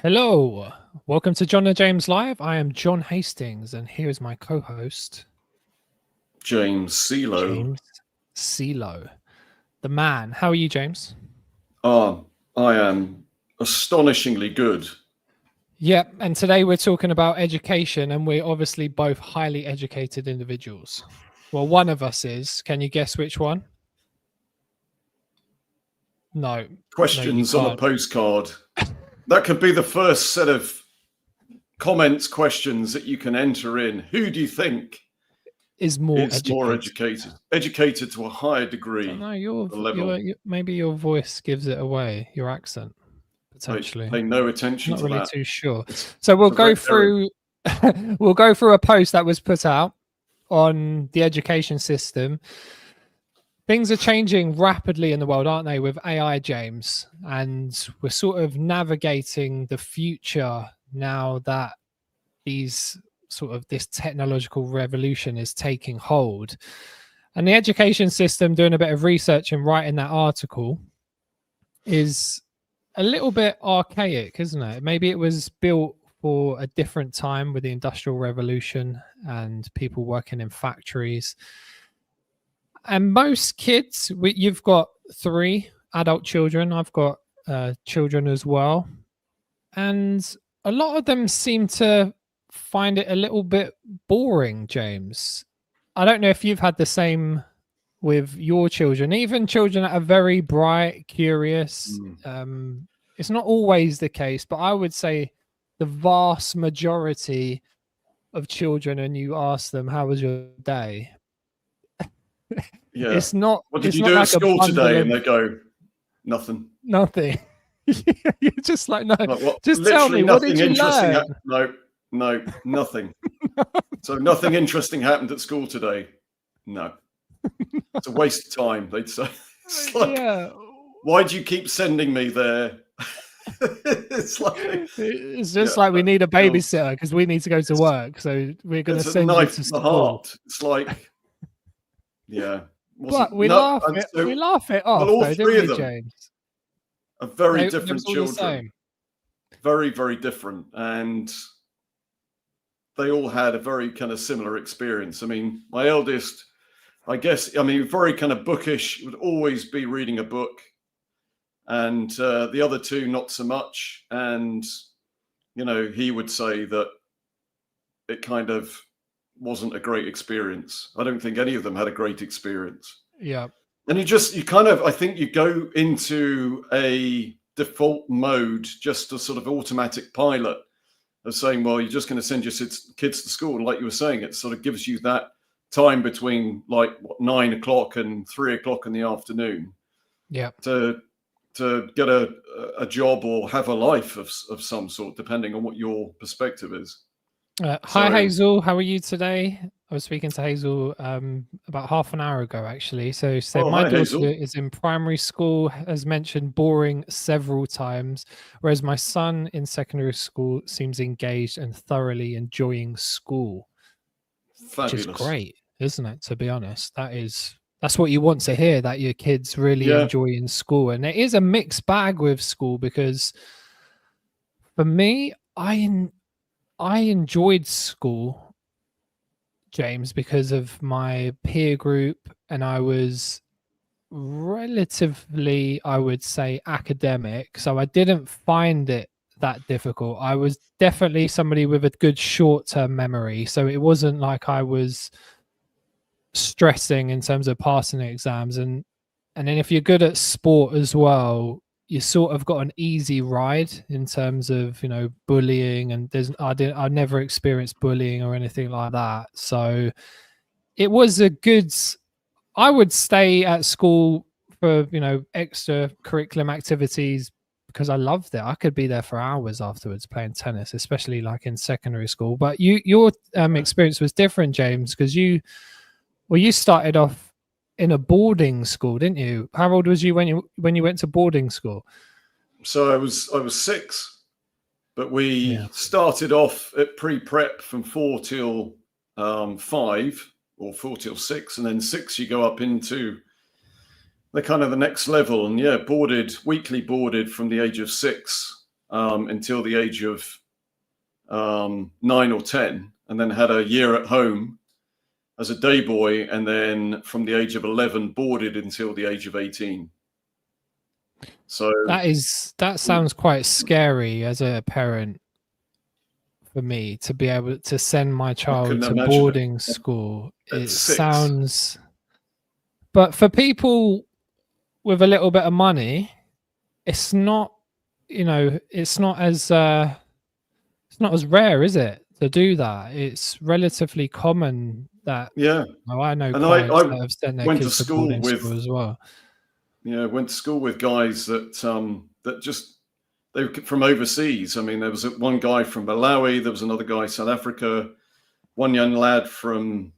Hello, welcome to John and James Live. I am John Hastings, and here is my co-host James CeeLo. James CeeLo, the man. How are you, James? I am astonishingly good. Yep, and today we're talking about education, and we're obviously both highly educated individuals. Well, one of us is. Can you guess which one? No. Questions on a postcard. That could be the first set of comments, questions that you can enter in. Who do you think is more educated? Educated to a higher degree. No, maybe your voice gives it away. Your accent, potentially. Pay no attention Not to really that. Too sure. So we'll go through. We'll go through a post that was put out on the education system. Things are changing rapidly in the world, aren't they, with AI, James? And we're sort of navigating the future now that this technological revolution is taking hold. And the education system, doing a bit of research and writing that article, is a little bit archaic, isn't it? Maybe it was built for a different time with the Industrial Revolution and people working in factories. And most kids, you've got 3 adult children. I've got children as well. And a lot of them seem to find it a little bit boring, James. I don't know if you've had the same with your children, even children that are very bright, curious. It's not always the case, but I would say the vast majority of children, and you ask them, how was your day? Yeah. It's not. What did you do at school today? And they go, nothing. Nothing. You're just like, no. Like, just tell me, what did you learn? No, nothing. So nothing interesting happened at school today. No. It's a waste of time, they'd say. It's like, why do you keep sending me there? It's just like we need a babysitter because we need to go to work. So we're going to send you to school. Heart. It's like, yeah. But we laugh it off, all though, 3 of them, James? Are very different children. Very, very different. And they all had a very kind of similar experience. I mean, my eldest, very kind of bookish, would always be reading a book. And the other 2, not so much. And, he would say that it kind of wasn't a great experience. I don't think any of them had a great experience. Yeah. And I think you go into a default mode, just a sort of automatic pilot of saying, well, you're just going to send your kids to school. And like you were saying, it sort of gives you that time between 9 o'clock and 3 o'clock in the afternoon. Yeah. To get a job or have a life of some sort, depending on what your perspective is. Hi, Hazel. How are you today? I was speaking to Hazel about half an hour ago, actually. So my daughter is in primary school, as mentioned, boring several times, whereas my son in secondary school seems engaged and thoroughly enjoying school. Fabulous. Which is great, isn't it? To be honest, that's what you want to hear, that your kids really enjoy in school. And it is a mixed bag with school, because for me, I enjoyed school, James, because of my peer group, and I was relatively, I would say, academic. So I didn't find it that difficult. I was definitely somebody with a good short-term memory. So it wasn't like I was stressing in terms of passing the exams. And then if you're good at sport as well, you sort of got an easy ride in terms of, bullying, and I never experienced bullying or anything like that. So it was I would stay at school for, extra curriculum activities, because I loved it. I could be there for hours afterwards playing tennis, especially like in secondary school. But your experience was different, James, because you started off in a boarding school, didn't you? How old was you when you went to boarding school? So I was 6, but we started off at pre-prep from 4 till 5, or 4 till 6, and then 6 you go up into the kind of the next level. And weekly boarded from the age of 6 until the age of 9 or 10, and then had a year at home as a day boy, and then from the age of 11 boarded until the age of 18. So that sounds quite scary as a parent for me, to be able to send my child to boarding school. It sounds, but for people with a little bit of money, it's not, it's not as rare, is it, to do that? It's relatively common that, I know clients that have sent their kids to boarding school as well. Yeah, went to school with guys that they were from overseas. I mean, there was one guy from Malawi, there was another guy South Africa, one young lad from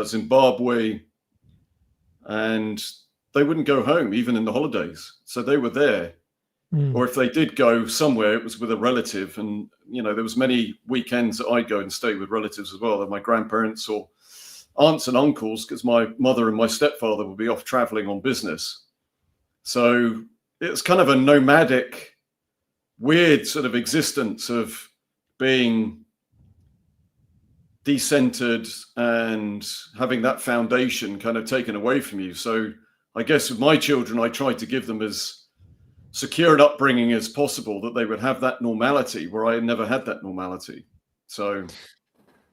Zimbabwe, and they wouldn't go home even in the holidays. So they were there. Or if they did go somewhere, it was with a relative. And, there was many weekends that I'd go and stay with relatives as well, my grandparents or aunts and uncles, because my mother and my stepfather would be off traveling on business. So it's kind of a nomadic, weird sort of existence of being decentered and having that foundation kind of taken away from you. So I guess with my children, I tried to give them as secure an upbringing as possible, that they would have that normality where I never had that normality. So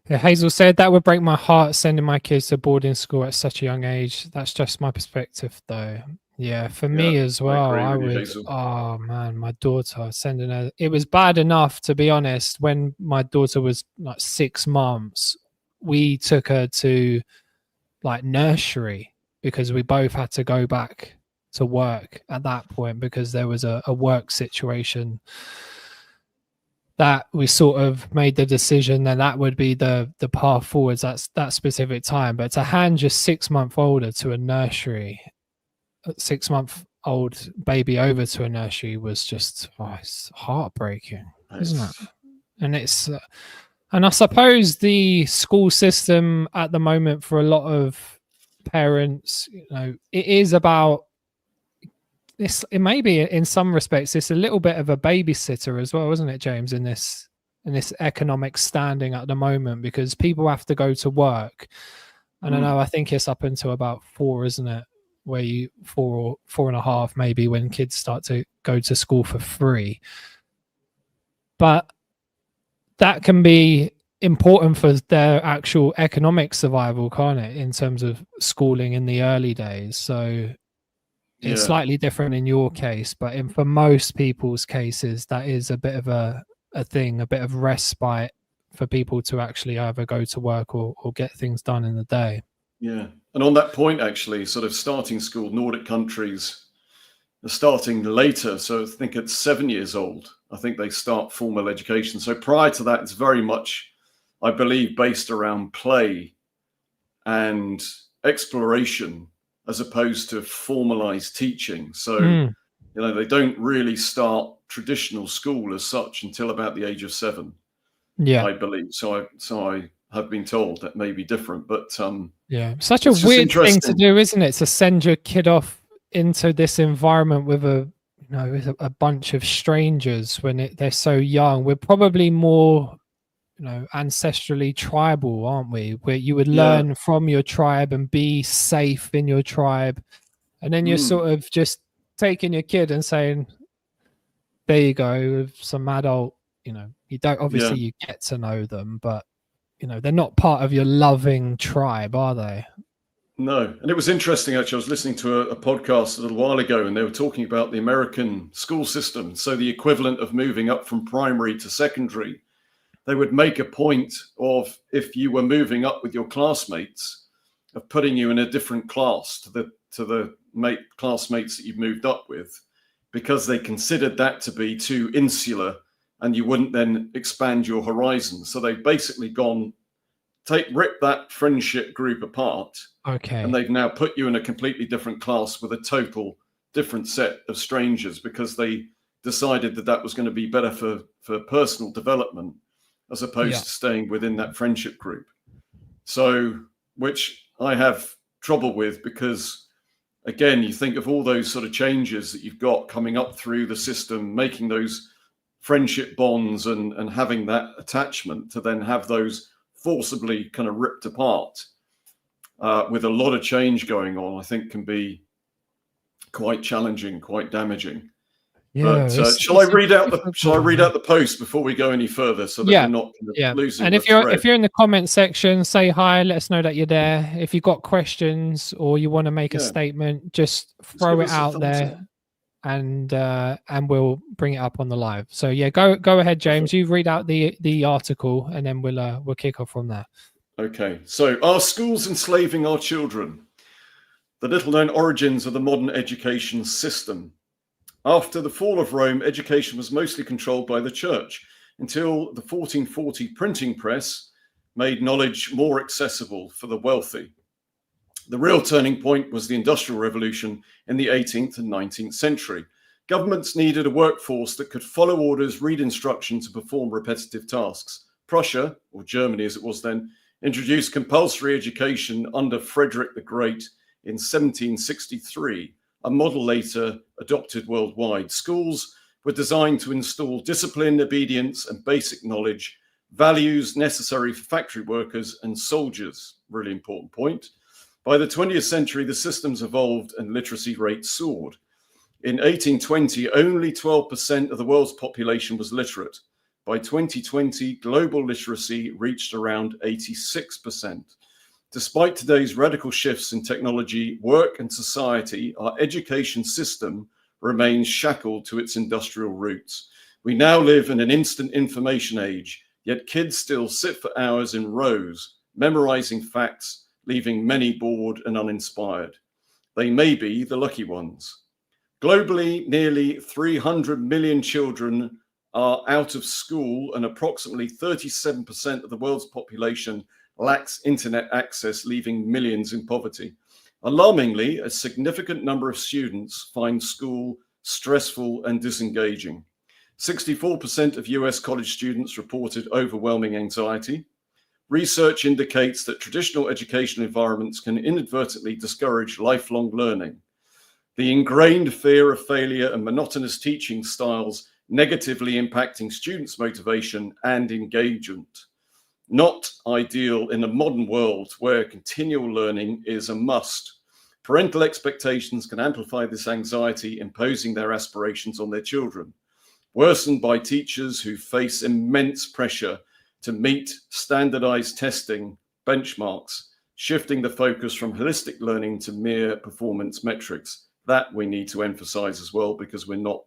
Hazel said that would break my heart, sending my kids to boarding school at such a young age. That's just my perspective, though. Yeah, for me as well, I would. Oh man, my daughter, sending her. It was bad enough, to be honest. When my daughter was like 6 months, we took her to like nursery because we both had to go back to work at that point, because there was a work situation that we sort of made the decision that would be the path forwards at that specific time. But to hand your 6 month older to a nursery, 6 month old baby over to a nursery, was just it's heartbreaking, isn't it? And it's and I suppose the school system at the moment for a lot of parents, it is about this. It may be in some respects it's a little bit of a babysitter as well, isn't it, James, in this economic standing at the moment, because people have to go to work. I don't know, I think it's up until about 4, isn't it, where you 4 or 4.5 maybe, when kids start to go to school for free. But that can be important for their actual economic survival, can't it, in terms of schooling in the early days. So it's slightly different in your case, but for most people's cases, that is a bit of a thing, a bit of respite for people to actually either go to work or get things done in the day. Yeah. And on that point, actually, sort of starting school, Nordic countries are starting later. So I think at 7 years old, I think they start formal education. So prior to that, it's very much, I believe, based around play and exploration, as opposed to formalized teaching. So, they don't really start traditional school as such until about the age of 7, I believe. So I have been told that may be different, but such a weird thing to do, isn't it? To send your kid off into this environment with a bunch of strangers when they're so young. We're probably more ancestrally tribal, aren't we, where you would learn from your tribe and be safe in your tribe, and then you're sort of just taking your kid and saying, there you go, with some adult, you don't, obviously you get to know them, but they're not part of your loving tribe, are they? No. And it was interesting, actually. I was listening to a podcast a little while ago, and they were talking about the American school system. So the equivalent of moving up from primary to secondary, they would make a point of, if you were moving up with your classmates, of putting you in a different class to the classmates that you've moved up with, because they considered that to be too insular and you wouldn't then expand your horizon. So they've basically ripped that friendship group apart. Okay. And they've now put you in a completely different class with a total different set of strangers, because they decided that was going to be better for personal development, as opposed to staying within that friendship group. So, which I have trouble with, because again, you think of all those sort of changes that you've got coming up through the system, making those friendship bonds and having that attachment, to then have those forcibly kind of ripped apart with a lot of change going on, I think can be quite challenging, quite damaging. Yeah, but shall I read out the post before we go any further, so that we're not losing and the thread? If you're in the comment section, say hi, let us know that you're there. If you've got questions or you want to make a statement, just throw it out there, and we'll bring it up on the live. So yeah, go ahead, James. You read out the article, and then we'll kick off from there. Okay, so are schools enslaving our children? The little-known origins of the modern education system. After the fall of Rome, education was mostly controlled by the church until the 1440 printing press made knowledge more accessible for the wealthy. The real turning point was the Industrial Revolution in the 18th and 19th century. Governments needed a workforce that could follow orders, read instructions, and perform repetitive tasks. Prussia, or Germany as it was then, introduced compulsory education under Frederick the Great in 1763. A model later adopted worldwide. Schools were designed to install discipline, obedience, and basic knowledge, values necessary for factory workers and soldiers. Really important point. By the 20th century, the systems evolved and literacy rates soared. In 1820, only 12% of the world's population was literate. By 2020, global literacy reached around 86%. Despite today's radical shifts in technology, work, and society, our education system remains shackled to its industrial roots. We now live in an instant information age, yet kids still sit for hours in rows, memorizing facts, leaving many bored and uninspired. They may be the lucky ones. Globally, nearly 300 million children are out of school, and approximately 37% of the world's population lacks internet access, leaving millions in poverty. Alarmingly, a significant number of students find school stressful and disengaging. 64% of US college students reported overwhelming anxiety. Research indicates that traditional educational environments can inadvertently discourage lifelong learning. The ingrained fear of failure and monotonous teaching styles negatively impacting students' motivation and engagement. Not ideal in a modern world where continual learning is a must. Parental expectations can amplify this anxiety, imposing their aspirations on their children. Worsened by teachers who face immense pressure to meet standardized testing benchmarks, shifting the focus from holistic learning to mere performance metrics. That we need to emphasize as well, because we're not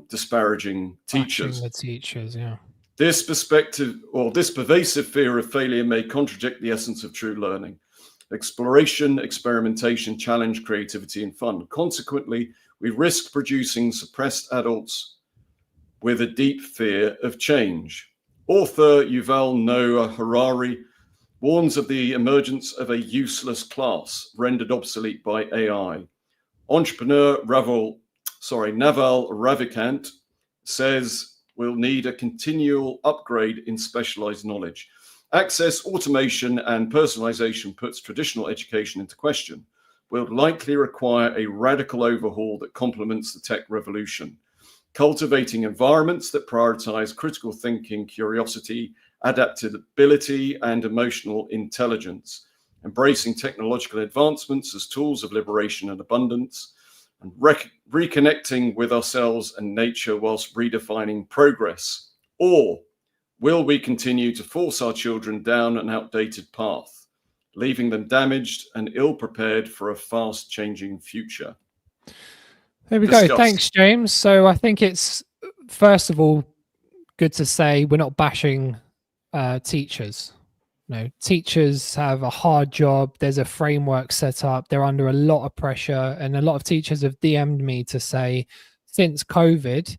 disparaging teachers. The teachers, yeah. This perspective, or this pervasive fear of failure, may contradict the essence of true learning. Exploration, experimentation, challenge, creativity, and fun. Consequently, we risk producing suppressed adults with a deep fear of change. Author Yuval Noah Harari warns of the emergence of a useless class rendered obsolete by AI. Entrepreneur Naval Ravikant says we'll need a continual upgrade in specialized knowledge. Access, automation, and personalization puts traditional education into question. Will likely require a radical overhaul that complements the tech revolution. Cultivating environments that prioritize critical thinking, curiosity, adaptability, and emotional intelligence. Embracing technological advancements as tools of liberation and abundance. And reconnecting with ourselves and nature whilst redefining progress? Or will we continue to force our children down an outdated path, leaving them damaged and ill-prepared for a fast-changing future? There we go. Thanks, James. So I think it's, first of all, good to say we're not bashing teachers. No, teachers have a hard job. There's a framework set up. They're under a lot of pressure. And a lot of teachers have DM'd me to say, since COVID,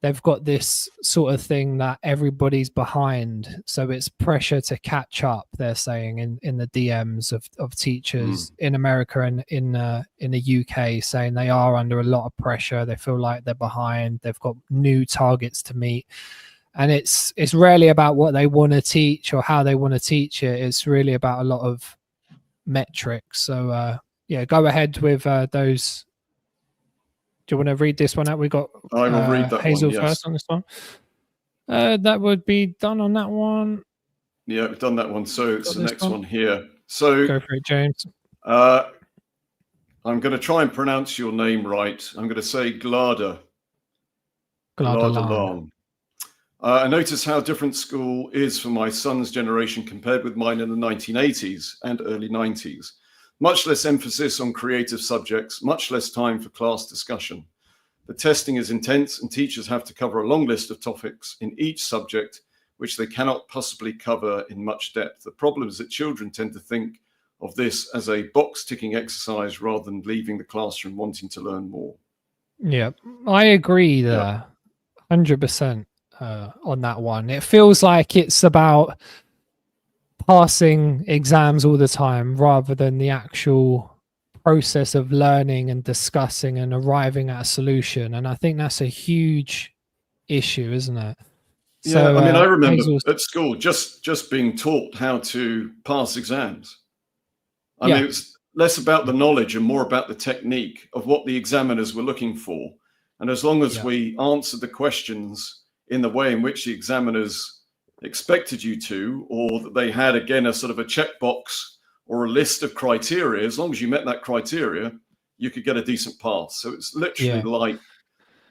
they've got this sort of thing that everybody's behind. So it's pressure to catch up, they're saying in the DMs of teachers in America and in the UK, saying they are under a lot of pressure. They feel like they're behind. They've got new targets to meet. And it's rarely about what they want to teach or how they want to teach it. It's really about a lot of metrics. So yeah, go ahead with those. you want to read this one out? We got I will read that Hazel one, yes. first on this one. That would be done on that one. Yeah, we've done that one. So it's the next one here. So go for it, James. I'm going to try and pronounce your name right. I'm going to say Glada. Glada. I notice how different school is for my son's generation compared with mine in the 1980s and early 90s. Much less emphasis on creative subjects, much less time for class discussion. The testing is intense and teachers have to cover a long list of topics in each subject, which they cannot possibly cover in much depth. The problem is that children tend to think of this as a box-ticking exercise rather than leaving the classroom wanting to learn more. Yeah, I agree there, 100% on that one. It feels like it's about passing exams all the time rather than the actual process of learning and discussing and arriving at a solution. And I think that's a huge issue, isn't it? So, I mean, I remember at school just being taught how to pass exams. I mean, it's less about the knowledge and more about the technique of what the examiners were looking for. And as long as we answered the questions in the way in which the examiners expected you to, or that they had, again, a sort of a checkbox or a list of criteria, as long as you met that criteria, you could get a decent pass. So it's literally like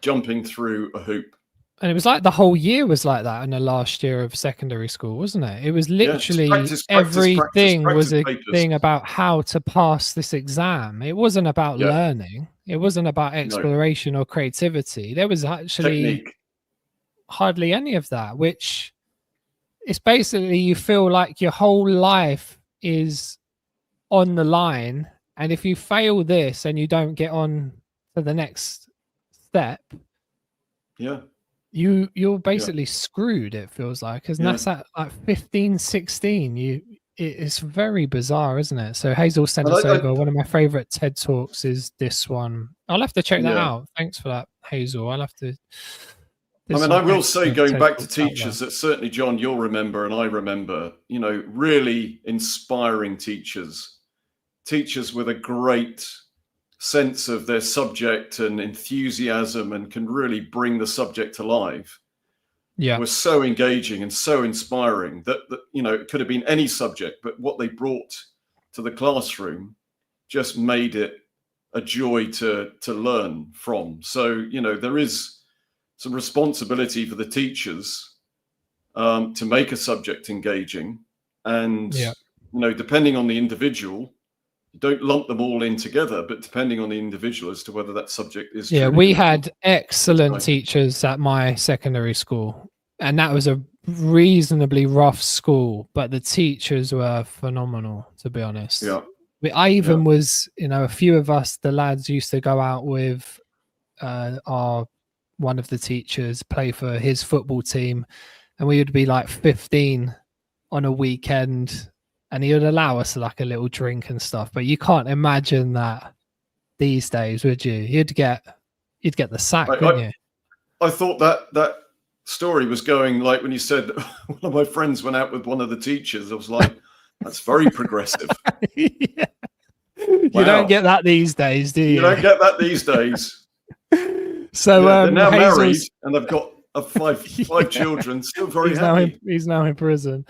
jumping through a hoop. And it was like the whole year was like that in the last year of secondary school, wasn't it? It was literally everything was a thing about how to pass this exam. It wasn't about learning. It wasn't about exploration or creativity. There was actually hardly any of that, which it's basically you feel like your whole life is on the line. And if you fail this and you don't get on to the next step, you're basically screwed, it feels like, because that's at like 15, 16. It's very bizarre, isn't it? So Hazel sent us over. One of my favorite TED Talks is this one. I'll have to check that out. Thanks for that, Hazel. I'll have to. I mean, I will say, going back to teachers, that certainly, John, you'll remember, and I remember, you know, really inspiring teachers with a great sense of their subject and enthusiasm and can really bring the subject to life. Was so engaging and so inspiring that you know, it could have been any subject, but what they brought to the classroom just made it a joy to learn from. So, you know, there is some responsibility for the teachers to make a subject engaging, and you know, depending on the individual, you don't lump them all in together, but depending on the individual as to whether that subject is. Yeah, we had excellent teachers at my secondary school, and that was a reasonably rough school, but the teachers were phenomenal, to be honest. I even was, you know, a few of us, the lads, used to go out with one of the teachers, play for his football team, and we would be like 15 on a weekend, and he would allow us like a little drink and stuff. But you can't imagine that these days, would you? You'd get the sack, wouldn't you? I thought that story was going like when you said one of my friends went out with one of the teachers. I was like, that's very progressive. You don't get that these days, do you? You don't get that these days. So they're now married and they've got five children, still very happy. He's now in prison.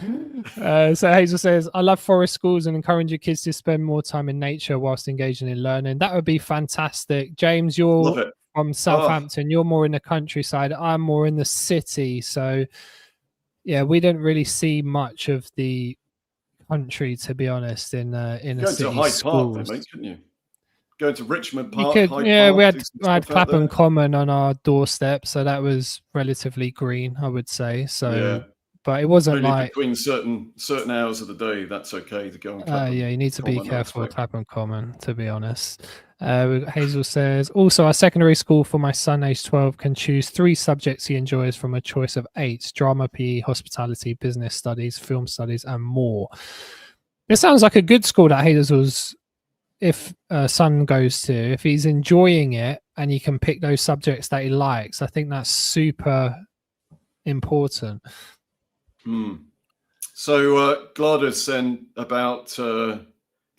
So Hazel says, I love forest schools and encourage your kids to spend more time in nature whilst engaging in learning. That would be fantastic. James, you're from Southampton. You're more in the countryside. I'm more in the city. So yeah, we don't really see much of the country, to be honest, in a city. Go to Hyde Park, then, mate, couldn't you? Go to Richmond Park. We had Clapham Common on our doorstep, so that was relatively green, I would say. So, but it wasn't only like between certain hours of the day. That's okay to go on Clapham. You need to be careful with Clapham Common, to be honest. Hazel says, also, our secondary school for my son, age 12, can choose 3 subjects he enjoys from a choice of 8: drama, PE, hospitality, business studies, film studies, and more. It sounds like a good school that Hazel's. If son goes to, if he's enjoying it and he can pick those subjects that he likes, I think that's super important. So Glada said about the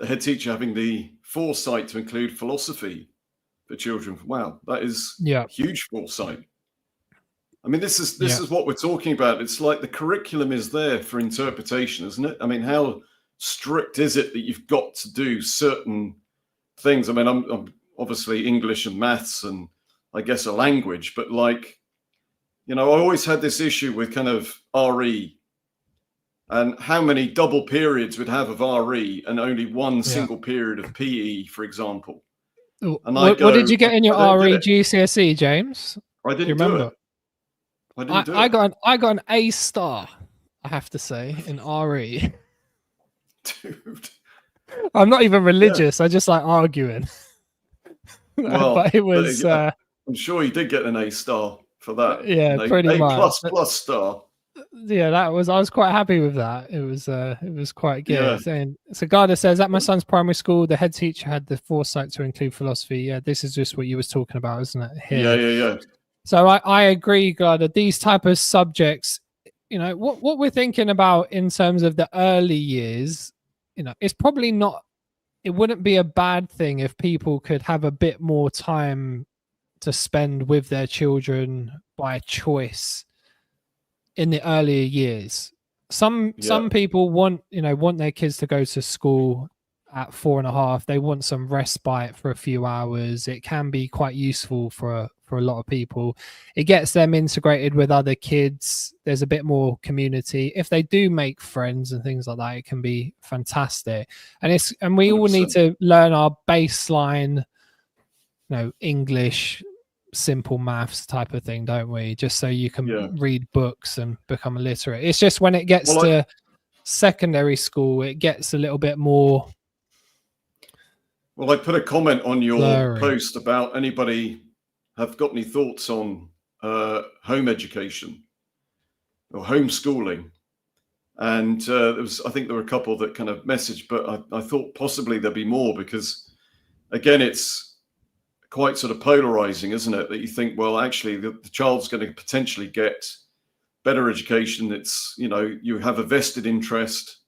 head teacher having the foresight to include philosophy for children. Wow, that is Yeah. huge foresight. I mean, this is what we're talking about. It's like the curriculum is there for interpretation, isn't it? I mean, how strict is it that you've got to do certain things? I mean, I'm obviously English and maths and I guess a language, but like, you know, I always had this issue with kind of RE and how many double periods we'd have of RE and only one single period of PE, for example. And what did you get in your RE GCSE, James? I didn't do it. I got an A star, I have to say, in RE. Dude. I'm not even religious. I just like arguing. Well, but it was. I'm sure you did get an A star for that. Yeah, pretty much. A++ star. Yeah, I was quite happy with that. It was quite good. Yeah. And so Garda says at my son's primary school, the head teacher had the foresight to include philosophy. Yeah, this is just what you was talking about, isn't it? Here. Yeah. So I agree, Garda. These type of subjects, you know, what we're thinking about in terms of the early years, you know, it's probably not. It wouldn't be a bad thing if people could have a bit more time to spend with their children by choice in the earlier years. Some people want their kids to go to school at 4.5. They want some respite for a few hours. It can be quite useful for a lot of people. It gets them integrated with other kids. There's a bit more community. If they do make friends and things like that, it can be fantastic. And we 100%. All need to learn our baseline, English, simple maths type of thing, don't we? Just so you can read books and become illiterate. It's just when it gets to secondary school, it gets a little bit more. Well, I put a comment on your post about anybody have got any thoughts on home education or homeschooling. And I think there were a couple that kind of messaged, but I thought possibly there'd be more because, again, it's quite sort of polarizing, isn't it? That you think, well, actually, the child's going to potentially get better education. It's, you have a vested interest,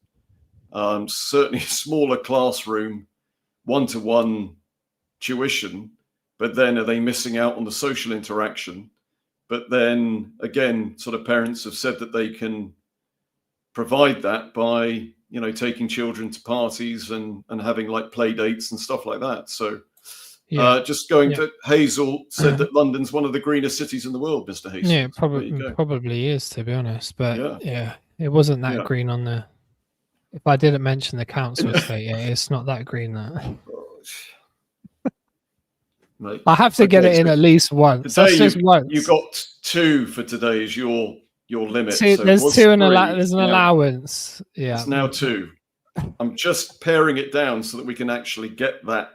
certainly a smaller classroom, one-to-one tuition, but then are they missing out on the social interaction? But then again, sort of parents have said that they can provide that by, taking children to parties and having like play dates and stuff like that. So just going to Hazel said that London's one of the greenest cities in the world, Mr. Hazel. Yeah, probably is, to be honest. But it wasn't that green on the. If I didn't mention the council estate, it's not that green. That I have to get it in at least once. That's just once. You got 2 for today as your limit. There's 2 and there's an allowance. Yeah, it's now 2. I'm just paring it down so that we can actually get that.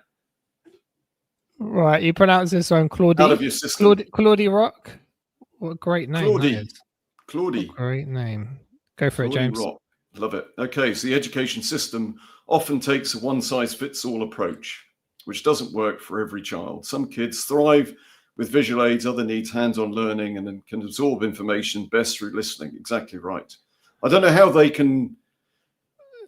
Right, you pronounce this one Claudie. Out of your system. Claudie Rock. What a great name. Claudie. Great name. Go for it, James. Rock. Love it. Okay, so the education system often takes a one-size-fits-all approach, which doesn't work for every child. Some kids thrive with visual aids, other needs hands-on learning, and then can absorb information best through listening. Exactly right. I don't know how they can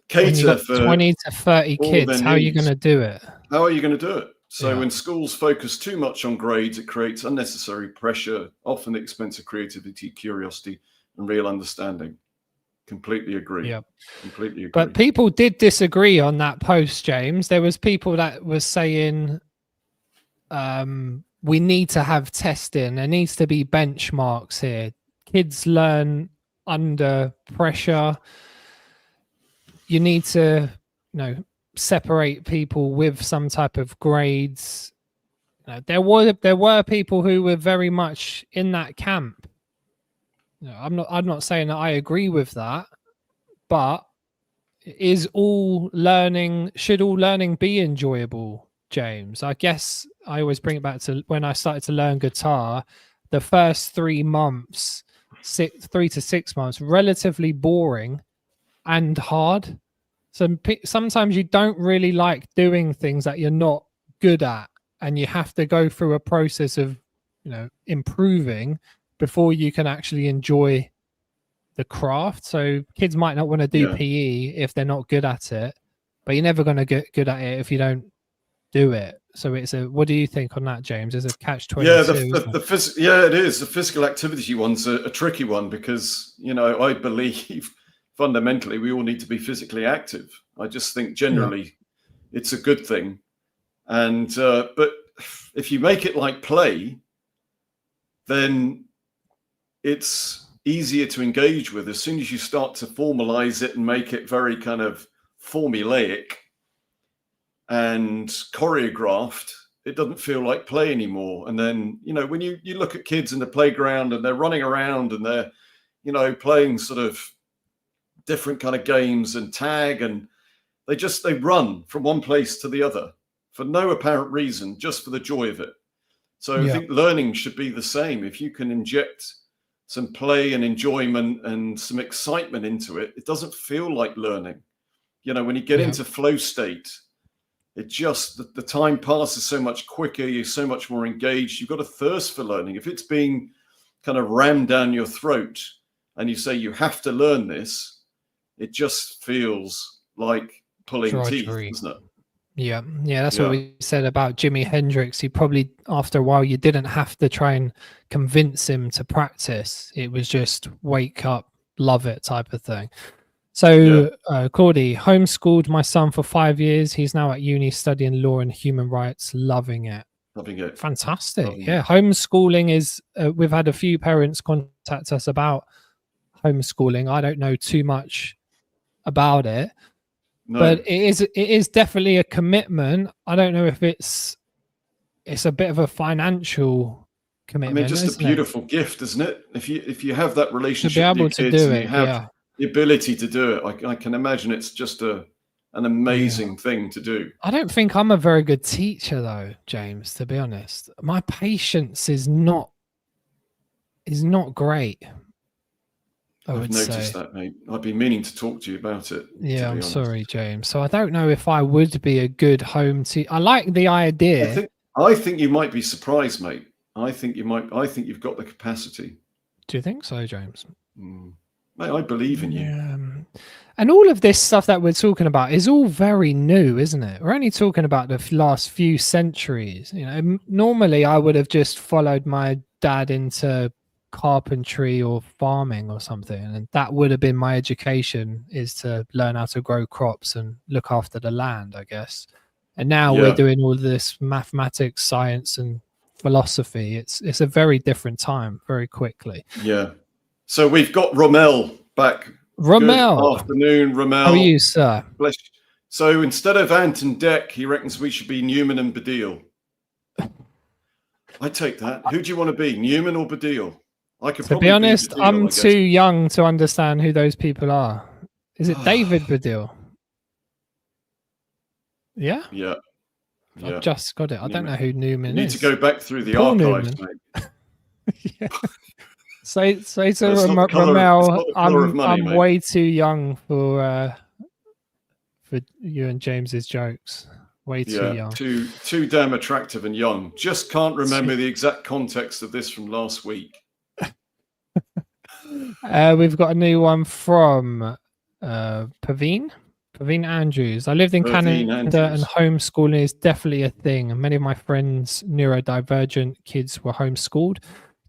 cater for 20 to 30 kids. How are you going to do it? How are you going to do it? So when schools focus too much on grades, it creates unnecessary pressure, often at the expense of creativity, curiosity, and real understanding. Completely agree. Yeah, completely agree. But people did disagree on that post, James. There was people that was saying we need to have testing. There needs to be benchmarks here. Kids learn under pressure. You need to, separate people with some type of grades. There were people who were very much in that camp. I'm not saying that I agree with that, but should all learning be enjoyable, James? I guess I always bring it back to when I started to learn guitar. The first 3 months, 3 to 6 months, relatively boring and hard. So sometimes you don't really like doing things that you're not good at, and you have to go through a process of, improving before you can actually enjoy the craft. So kids might not want to do PE if they're not good at it, but you're never going to get good at it if you don't do it. So it's a. What do you think on that, James? It's a catch-22. Yeah, it is. The physical activity one's a tricky one because, you know, I believe fundamentally we all need to be physically active. I just think generally it's a good thing. And but if you make it like play, then it's easier to engage with. As soon as you start to formalize it and make it very kind of formulaic and choreographed, it doesn't feel like play anymore. And then, you know, when you look at kids in the playground and they're running around and they're, you know, playing sort of different kind of games and tag, and they run from one place to the other for no apparent reason, just for the joy of it. So I think learning should be the same. If you can inject some play and enjoyment and some excitement into it, it doesn't feel like learning. You know, when you get into flow state, it just, the time passes so much quicker. You're so much more engaged. You've got a thirst for learning. If it's being kind of rammed down your throat and you say you have to learn this, it just feels like pulling teeth, doesn't it? Yeah, that's what we said about Jimi Hendrix. He probably, after a while, you didn't have to try and convince him to practice. It was just wake up, love it type of thing. So, Cordy, homeschooled my son for 5 years. He's now at uni studying law and human rights, loving it. Fantastic. Homeschooling is, we've had a few parents contact us about homeschooling. I don't know too much about it. No. But it is definitely a commitment. I don't know if it's a bit of a financial commitment. I mean, just a beautiful gift, isn't it? If you have that relationship with your kids and you have the ability to do it, I can imagine it's just an amazing thing to do. I don't think I'm a very good teacher though, James, to be honest. My patience is not great. I've noticed that, mate. I've been meaning to talk to you about it. Yeah, I'm sorry, James. So I don't know if I would be a good home teacher. I like the idea. I think you might be surprised, mate. I think you've got the capacity. Do you think so, James? Mate, I believe in you. And all of this stuff that we're talking about is all very new, isn't it? We're only talking about the last few centuries. You know, normally I would have just followed my dad into carpentry or farming or something, and that would have been my education, is to learn how to grow crops and look after the land, I guess. And now we're doing all this mathematics, science and philosophy. It's a very different time, very quickly. So we've got Rommel back. Good afternoon, Rommel. How are you, sir? Bless you. So instead of Ant and Dec, he reckons we should be Newman and Baddiel. I take that. Who do you want to be, Newman or Baddiel? To be honest, I'm too young to understand who those people are. Is it David Baddiel? Yeah? Yeah. I've just got it. I don't know who Newman is. You need to go back through the archives, mate. Say to Rommel, I'm way too young for you and James's jokes. Way too young. Too damn attractive and young. Just can't remember the exact context of this from last week. We've got a new one from Paveen Andrews. I lived in Canada and homeschooling is definitely a thing. Many of my friends, neurodivergent kids, were homeschooled.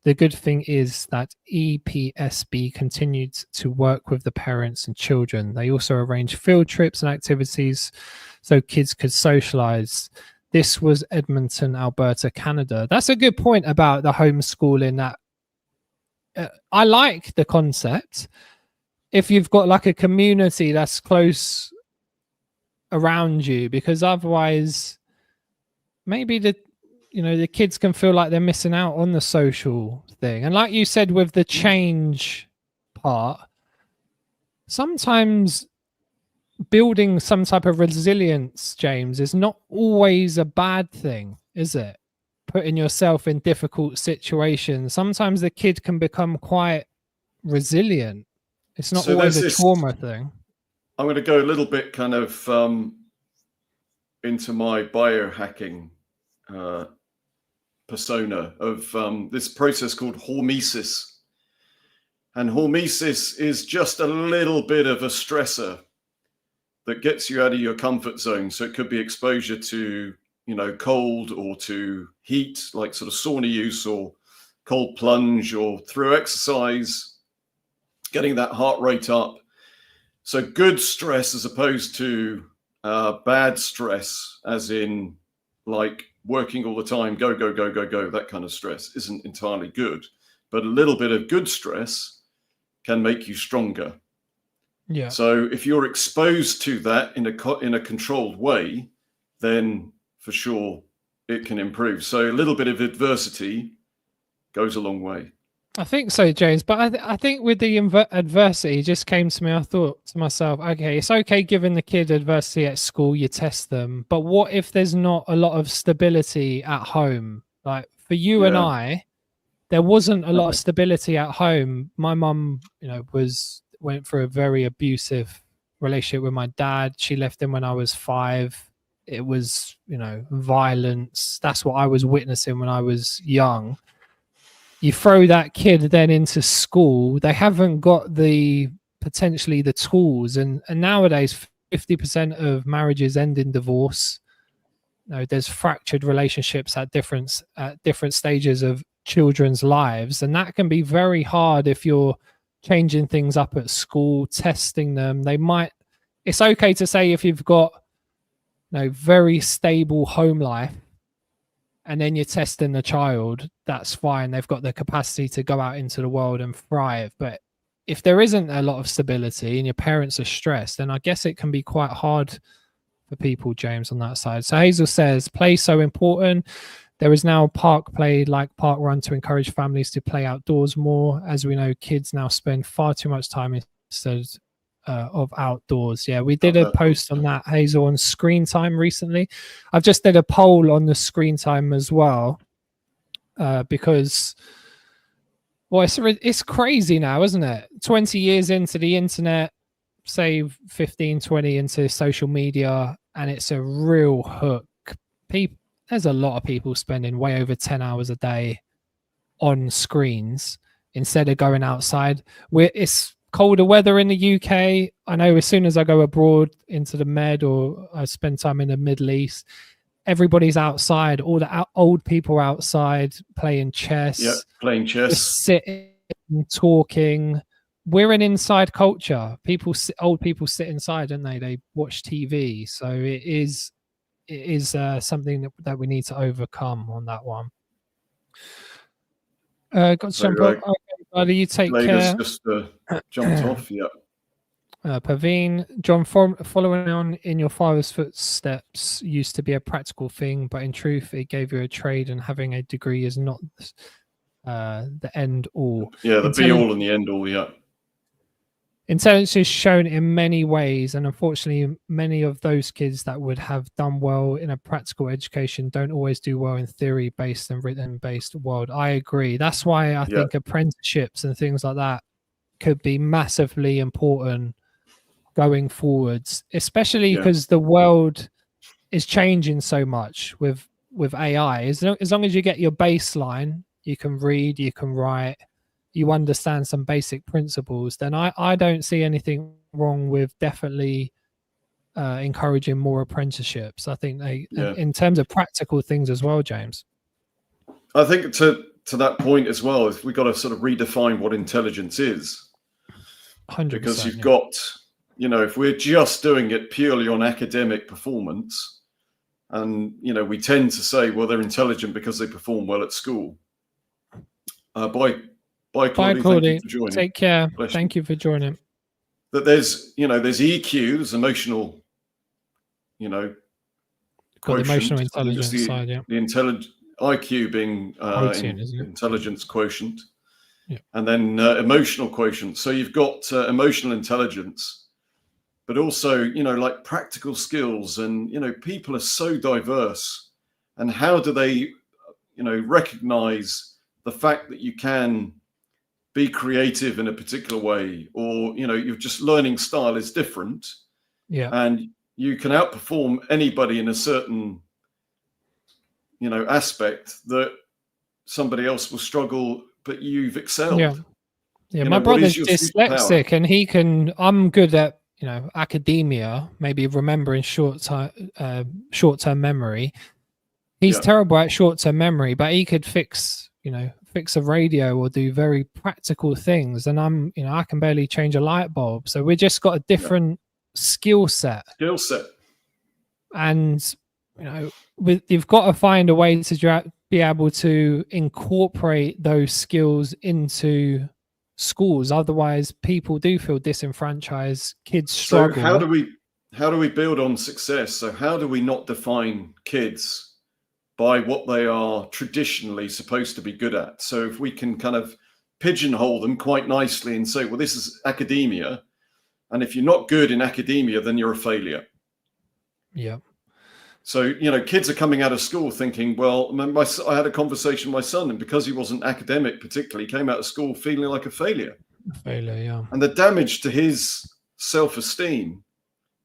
The good thing is that EPSB continued to work with the parents and children. They also arranged field trips and activities so kids could socialize. This was Edmonton, Alberta, Canada. That's a good point about the homeschooling. That I like the concept. If you've got like a community that's close around you, because otherwise maybe the kids can feel like they're missing out on the social thing. And like you said, with the change part, sometimes building some type of resilience, James, is not always a bad thing, is it? Putting yourself in difficult situations. Sometimes the kid can become quite resilient. It's not always a trauma thing. I'm going to go a little bit kind of into my biohacking persona of this process called hormesis. And hormesis is just a little bit of a stressor that gets you out of your comfort zone. So it could be exposure to cold or to heat, like sort of sauna use or cold plunge, or through exercise, getting that heart rate up. So good stress as opposed to bad stress, as in like working all the time, go, go, go, go, go, that kind of stress isn't entirely good. But a little bit of good stress can make you stronger. Yeah. So if you're exposed to that in a controlled way, then for sure it can improve. So a little bit of adversity goes a long way. I think so, James. But I think with the adversity, it just came to me. I thought to myself, okay, it's okay giving the kid adversity at school, you test them. But what if there's not a lot of stability at home? Like for you and I, there wasn't a lot of stability at home. My mum, went through a very abusive relationship with my dad. She left him when I was 5. It was, violence. That's what I was witnessing when I was young. You throw that kid then into school, they haven't got potentially the tools. And nowadays, 50% of marriages end in divorce. There's fractured relationships at different stages of children's lives. And that can be very hard if you're changing things up at school, testing them. It's okay to say if you've got very stable home life, and then you're testing the child, that's fine. They've got the capacity to go out into the world and thrive. But if there isn't a lot of stability and your parents are stressed, then I guess it can be quite hard for people, James, on that side. So Hazel says, play so important. There is now park play like Park Run to encourage families to play outdoors more. As we know, kids now spend far too much time instead of outdoors. Yeah, we did a post on that, Hazel, on screen time recently. I've just did a poll on the screen time as well, because it's crazy now, isn't it? 20 years into the internet, say 15, 20 into social media, and it's a real hook. There's a lot of people spending way over 10 hours a day on screens instead of going outside. It's colder weather in the UK. I know as soon as I go abroad into the Med, or I spend time in the Middle East, everybody's outside. All the old people outside playing chess. Yeah, playing chess. Just sitting, talking. We're an inside culture. Old people sit inside, don't they? They watch TV. So it is something that we need to overcome on that one. Got to jump off. Okay, buddy, you take care. Just jumped off. Yeah. Paveen, John, following on in your father's footsteps used to be a practical thing, but in truth, it gave you a trade, and having a degree is not the end all. Yeah, the be all and the end all. Yeah. Intelligence is shown in many ways, and unfortunately, many of those kids that would have done well in a practical education don't always do well in theory-based and written-based world. I agree. That's why I think apprenticeships and things like that could be massively important going forwards, especially because the world is changing so much with AI. As long as you get your baseline, you can read, you can write, you understand some basic principles, then I don't see anything wrong with definitely encouraging more apprenticeships. I think in terms of practical things as well, James. I think to that point as well, is we've got to sort of redefine what intelligence is. 100%, because you've got, if we're just doing it purely on academic performance, and, we tend to say, well, they're intelligent because they perform well at school. Bye, Claudie. Thank you for joining. Take care. Thank you for joining. That there's EQ, there's emotional, quotient, the emotional intelligence side, yeah. The IQ being intelligence quotient, and then emotional quotient. So you've got emotional intelligence, but also, like practical skills, and, people are so diverse, and how do they, recognize the fact that you can be creative in a particular way, or your just learning style is different, and you can outperform anybody in a certain aspect that somebody else will struggle, but you've excelled. My brother's dyslexic, and I'm good at academia, maybe remembering short-term memory, He's terrible at short-term memory, but he could fix a radio or do very practical things. And I can barely change a light bulb. So we just got a different skill set. And, you've got to find a way to be able to incorporate those skills into schools. Otherwise, people do feel disenfranchised. Kids struggle. So how do we build on success? So how do we not define kids by what they are traditionally supposed to be good at? So if we can kind of pigeonhole them quite nicely and say, well, this is academia, and if you're not good in academia, then you're a failure. Yeah. So, kids are coming out of school thinking, well, I had a conversation with my son, and because he wasn't academic particularly, he came out of school feeling like a failure. Yeah. And the damage to his self-esteem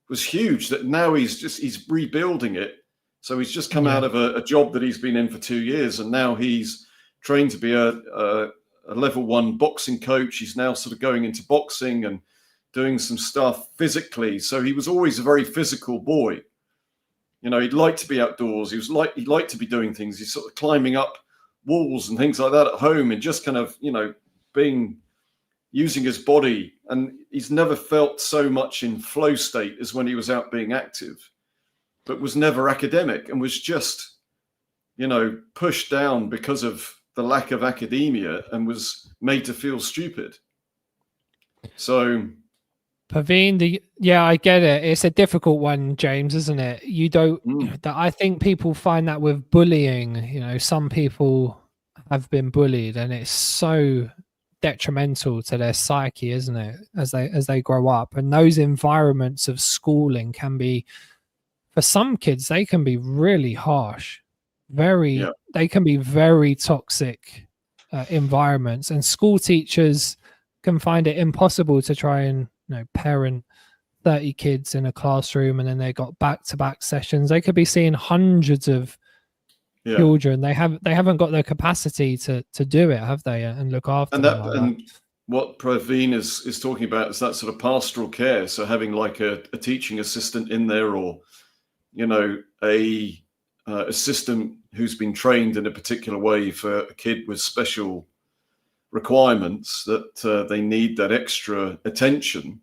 was huge, that now he's rebuilding it. So he's just come out of a job that he's been in for 2 years, and now he's trained to be a level 1 boxing coach. He's now sort of going into boxing and doing some stuff physically. So he was always a very physical boy. He'd like to be outdoors. He liked to be doing things. He's sort of climbing up walls and things like that at home, and just kind of, using his body. And he's never felt so much in flow state as when he was out being active, but was never academic, and was just, pushed down because of the lack of academia, and was made to feel stupid. So, Praveen, I get it. It's a difficult one, James, isn't it? You don't. I think people find that with bullying. Some people have been bullied, and it's so detrimental to their psyche, isn't it? As they grow up, and those environments of schooling can be, for some kids, they can be really harsh. They can be very toxic environments, and school teachers can find it impossible to try and parent 30 kids in a classroom, and then they got back-to-back sessions. They could be seeing hundreds of children. They haven't got the capacity to do it, have they? And look after them. And what Praveen is talking about is that sort of pastoral care. So having like a teaching assistant in there, or a assistant who's been trained in a particular way for a kid with special requirements, that they need that extra attention.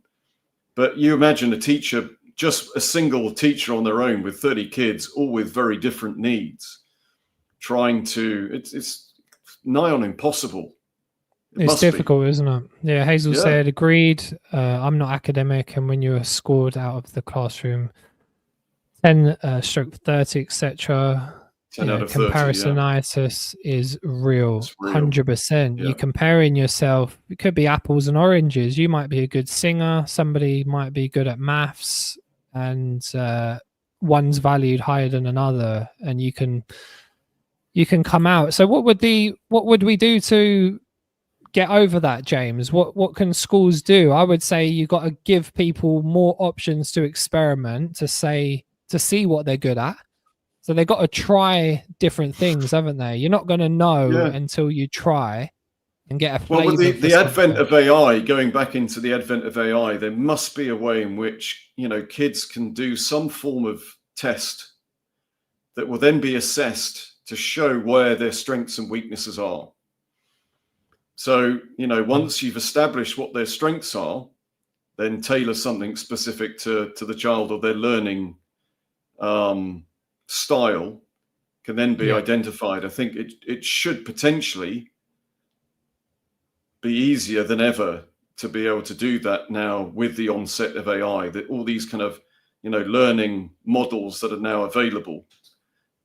But you imagine a teacher, just a single teacher on their own with 30 kids, all with very different needs, it's nigh on impossible. It's difficult, isn't it? Yeah, Hazel said, agreed. I'm not academic, and when you are scored out of the classroom 10/30, etc., comparisonitis is real. 100%. You're comparing yourself. It could be apples and oranges. You might be a good singer, somebody might be good at maths, and one's valued higher than another, and you can come out. So what would we do to get over that, James? What can schools do? I would say you got to give people more options to experiment, to see what they're good at. So they got to try different things, haven't they? You're not going to know until you try and get a flavor. Well, with the advent of AI, going back into the advent of AI, there must be a way in which, kids can do some form of test that will then be assessed to show where their strengths and weaknesses are. So, once you've established what their strengths are, then tailor something specific to the child, or their learning style can then be identified. I think it should potentially be easier than ever to be able to do that now with the onset of AI, that all these kind of, learning models that are now available,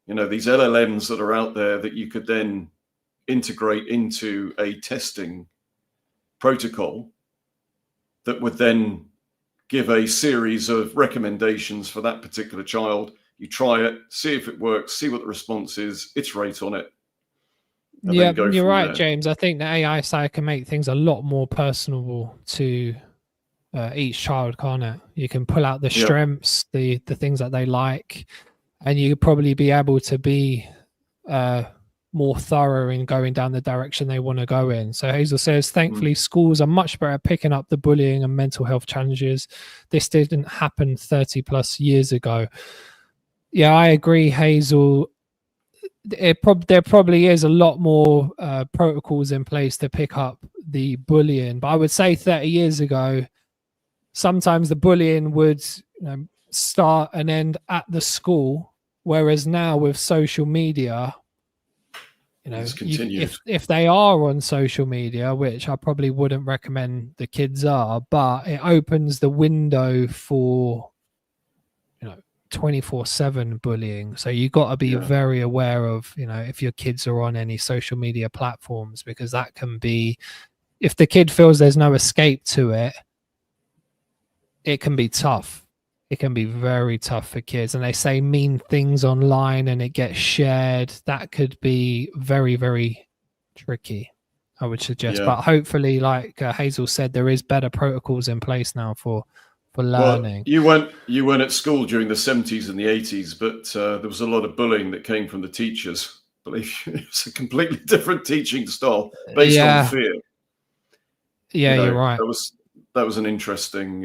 these LLMs that are out there that you could then integrate into a testing protocol that would then give a series of recommendations for that particular child. You try it, see if it works, see what the response is, iterate on it. Yeah, you're right, James. I think the AI side can make things a lot more personable to each child, can't it? You can pull out the strengths, the things that they like, and you could probably be able to be more thorough in going down the direction they want to go in. So Hazel says, thankfully, schools are much better at picking up the bullying and mental health challenges. This didn't happen 30 plus years ago. Yeah, I agree, Hazel. there probably is a lot more protocols in place to pick up the bullying. But I would say 30 years ago, sometimes the bullying would start and end at the school, whereas now with social media, if they are on social media, which I probably wouldn't recommend the kids are, but it opens the window for 24/7 bullying. So you got to be very aware of if your kids are on any social media platforms, because that can be, if the kid feels there's no escape to it, it can be tough. It can be very tough for kids, and they say mean things online and it gets shared. That could be very, very tricky, I would suggest. But hopefully, like Hazel said, there is better protocols in place now for learning. Well, you weren't at school during the 70s and the 80s, but there was a lot of bullying that came from the teachers. I believe it's a completely different teaching style based on fear. Yeah, you're right. That was an interesting.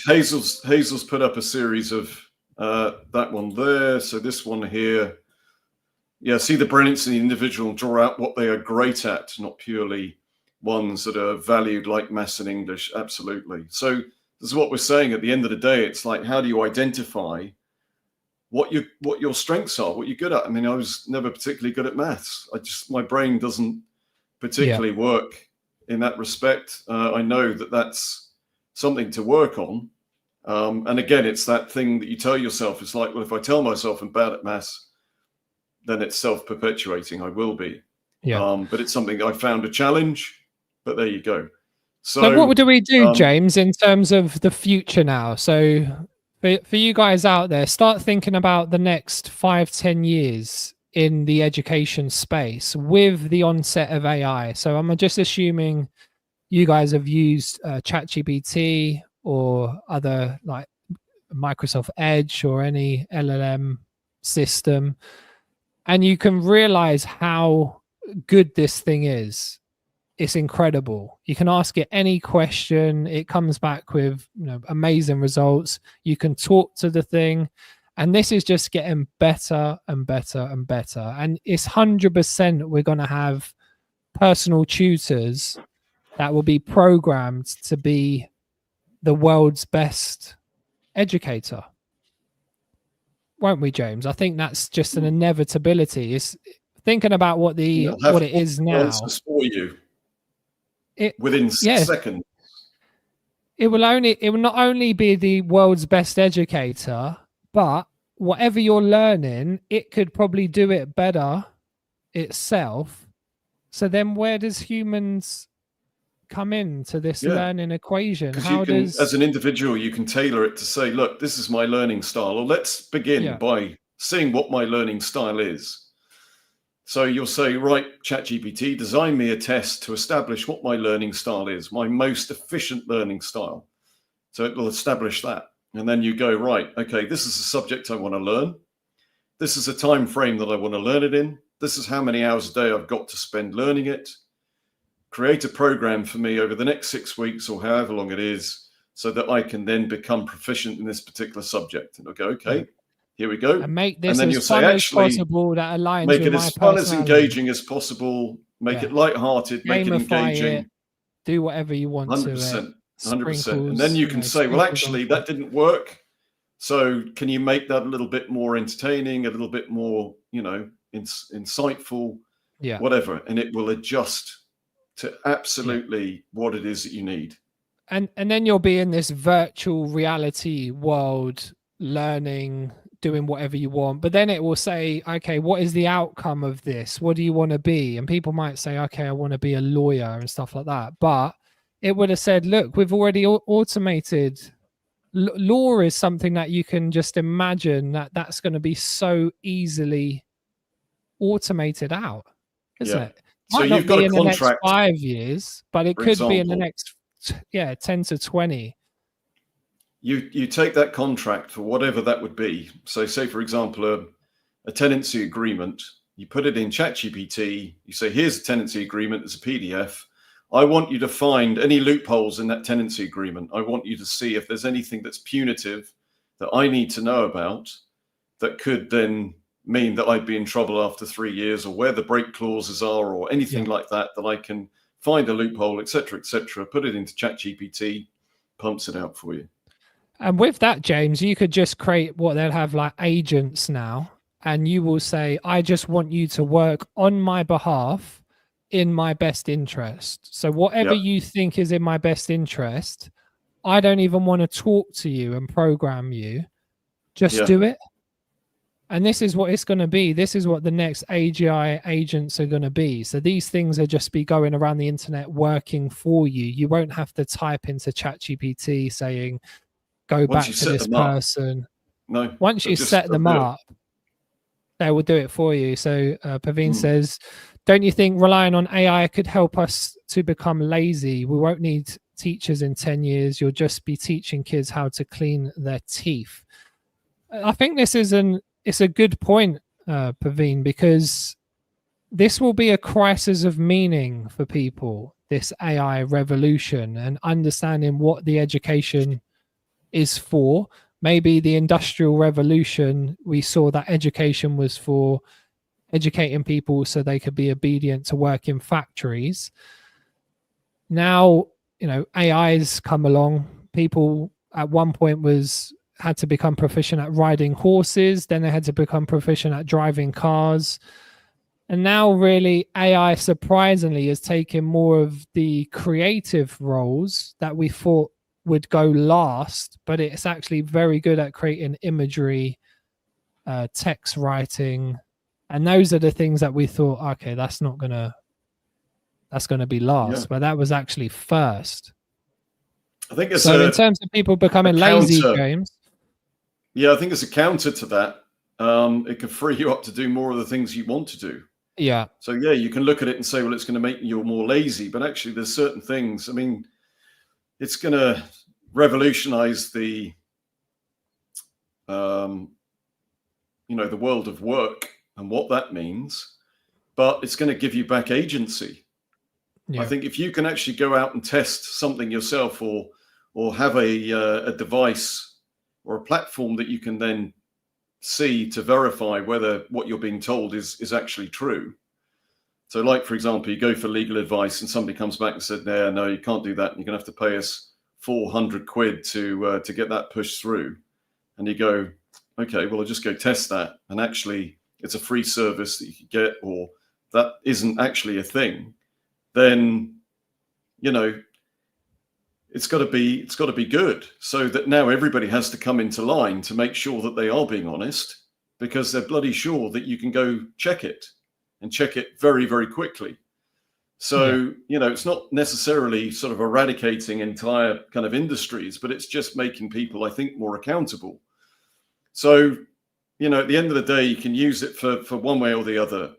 Hazel's put up a series of that one there. So this one here, see the brilliance in the individual, draw out what they are great at, not purely ones that are valued like maths and English. Absolutely. So this is what we're saying. At the end of the day, it's like, how do you identify what your strengths are, what you're good at? I mean, I was never particularly good at maths. My brain doesn't particularly work in that respect. I know that that's something to work on. And again, it's that thing that you tell yourself. It's like, well, if I tell myself I'm bad at maths, then it's self-perpetuating. I will be. But it's something I found a challenge. But there you go. So what do we do, James, in terms of the future now? So for you guys out there, start thinking about the next 5-10 years in the education space with the onset of AI. So I'm just assuming you guys have used ChatGPT or other like Microsoft Edge or any LLM system, and you can realize how good this thing is. It's incredible. You can ask it any question. It comes back with amazing results. You can talk to the thing. And this is just getting better and better and better. And it's 100% we're going to have personal tutors that will be programmed to be the world's best educator. Won't we, James? I think that's just an inevitability. It's thinking about what it is now. Answers for you. Within seconds. It will not only be the world's best educator, but whatever you're learning, it could probably do it better itself. So then where does humans come into this learning equation? As an individual, you can tailor it to say, look, this is my learning style. Or let's begin by seeing what my learning style is. So you'll say, right, ChatGPT, design me a test to establish what my learning style is, my most efficient learning style. So it will establish that. And then you go, right, okay, this is a subject I want to learn. This is a time frame that I want to learn it in. This is how many hours a day I've got to spend learning it. Create a program for me over the next 6 weeks or however long it is, so that I can then become proficient in this particular subject. And I'll go, okay. Here we go. And make this as fun as possible that aligns with my personality. Make it as fun, as engaging as possible. Make it lighthearted. Make it engaging. Do whatever you want 100%. 100%. And then you can say, well, actually, that didn't work. So can you make that a little bit more entertaining, a little bit more, insightful, whatever. And it will adjust to absolutely what it is that you need. And then you'll be in this virtual reality world learning, doing whatever you want, but then it will say, okay, what is the outcome of this? What do you want to be? And people might say, okay, I want to be a lawyer and stuff like that. But it would have said, look, we've already automated. Law is something that you can just imagine that's going to be so easily automated out, isn't it? So you've got a contract in the next 5 years, but it could be in the next 10 to 20. You take that contract for whatever that would be. So say, for example, a tenancy agreement, you put it in ChatGPT, you say, here's a tenancy agreement, it's a PDF. I want you to find any loopholes in that tenancy agreement. I want you to see if there's anything that's punitive that I need to know about that could then mean that I'd be in trouble after 3 years, or where the break clauses are, or anything like that, that I can find a loophole, etc., put it into ChatGPT, pumps it out for you. And with that, James, you could just create what they'll have like agents now, and you will say, I just want you to work on my behalf in my best interest. So whatever you think is in my best interest, I don't even want to talk to you and program you. Just do it. And this is what it's going to be. This is what the next AGI agents are going to be. So these things are just be going around the internet working for you. You won't have to type into ChatGPT saying, go back to this person. No. Once you set them up, they will do it for you. So Paveen says, don't you think relying on AI could help us to become lazy? We won't need teachers in 10 years. You'll just be teaching kids how to clean their teeth. I think this is it's a good point, Paveen, because this will be a crisis of meaning for people, this AI revolution, and understanding what the education is for. Maybe the Industrial Revolution, we saw that education was for educating people so they could be obedient to work in factories. Now, AI's come along. People at one point had to become proficient at riding horses, then they had to become proficient at driving cars. And now really AI surprisingly is taking more of the creative roles that we thought would go last, but it's actually very good at creating imagery, text writing, and those are the things that we thought, okay, that's gonna be last, but that was actually first. I think it's in terms of people becoming lazy, James. Yeah, I think it's a counter to that. It can free you up to do more of the things you want to do. Yeah. So yeah, you can look at it and say, well, it's going to make you more lazy, but actually there's certain things. I mean, it's going to revolutionize the the world of work and what that means, but it's going to give you back agency. Yeah. I think if you can actually go out and test something yourself, or have a device or a platform that you can then see to verify whether what you're being told is actually true. So like, for example, you go for legal advice and somebody comes back and said, no, you can't do that. You're going to have to pay us 400 quid to get that pushed through. And you go, okay, well, I'll just go test that. And actually it's a free service that you could get, or that isn't actually a thing. Then, it's got to be good, so that now everybody has to come into line to make sure that they are being honest, because they're bloody sure that you can go check it and check it very, very quickly. So, it's not necessarily sort of eradicating entire kind of industries, but it's just making people, I think, more accountable. So, at the end of the day, you can use it for one way or the other.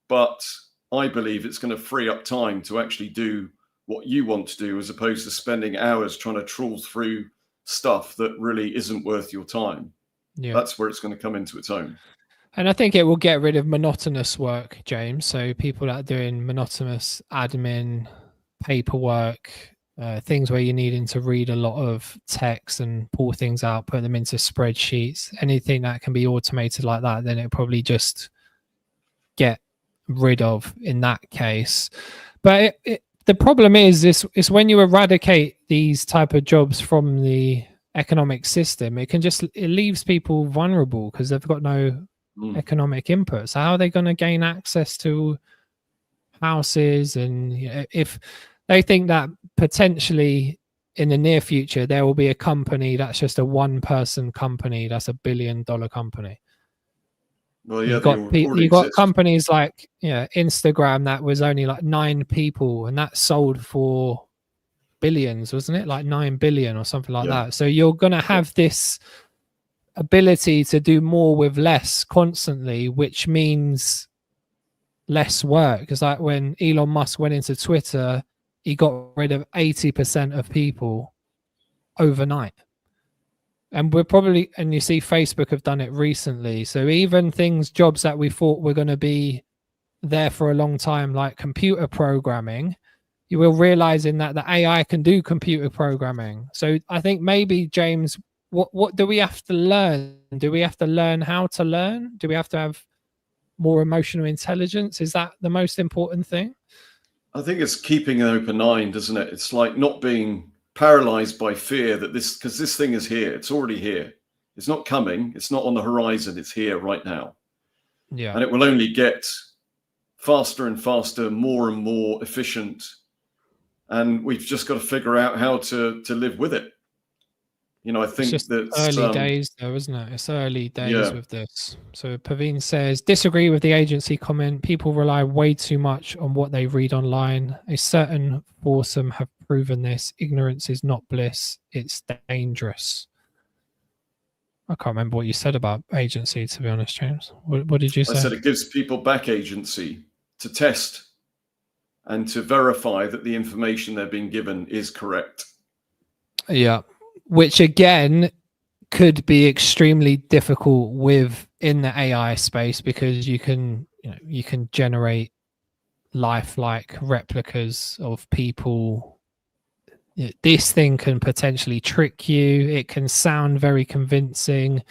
But I believe it's going to free up time to actually do what you want to do, as opposed to spending hours trying to trawl through stuff that really isn't worth your time. Yeah. That's where it's going to come into its own. And I think it will get rid of monotonous work, James. So people that are doing monotonous admin, paperwork, things where you're needing to read a lot of text and pull things out, put them into spreadsheets, anything that can be automated like that, then it'll probably just get rid of in that case. But the problem is when you eradicate these type of jobs from the economic system, it leaves people vulnerable because they've got no economic input. So how are they going to gain access to houses? And if they think that potentially in the near future there will be a company that's just a one-person company, that's $1 billion company. Well, yeah, you got companies like Instagram that was only like 9 people, and that sold for billions, wasn't it? Like 9 billion or something like that. So you're going to have this ability to do more with less constantly, which means less work. Because like when Elon Musk went into Twitter, he got rid of 80% of people overnight. And and you see Facebook have done it recently. So even jobs that we thought were going to be there for a long time, like computer programming, you will realizing that the AI can do computer programming. So I think maybe, James, what do we have to learn? Do we have to learn how to learn? Do we have to have more emotional intelligence? Is that the most important thing? I think it's keeping an open mind, isn't it? It's like not being paralyzed by fear that because this thing is here. It's already here. It's not coming. It's not on the horizon. It's here right now. Yeah. And it will only get faster and faster, more and more efficient. And we've just got to figure out how to live with it. You know, I think that's early days though, isn't it? It's early days with this. So Paveen says, disagree with the agency comment. People rely way too much on what they read online. A certain foursome have proven this. Ignorance is not bliss. It's dangerous. I can't remember what you said about agency, to be honest, James. What did you say? I said it gives people back agency to test and to verify that the information they're being given is correct. Yeah. Which again could be extremely difficult in the AI space, because you can generate lifelike replicas of people. This thing can potentially trick you. It can sound very convincing.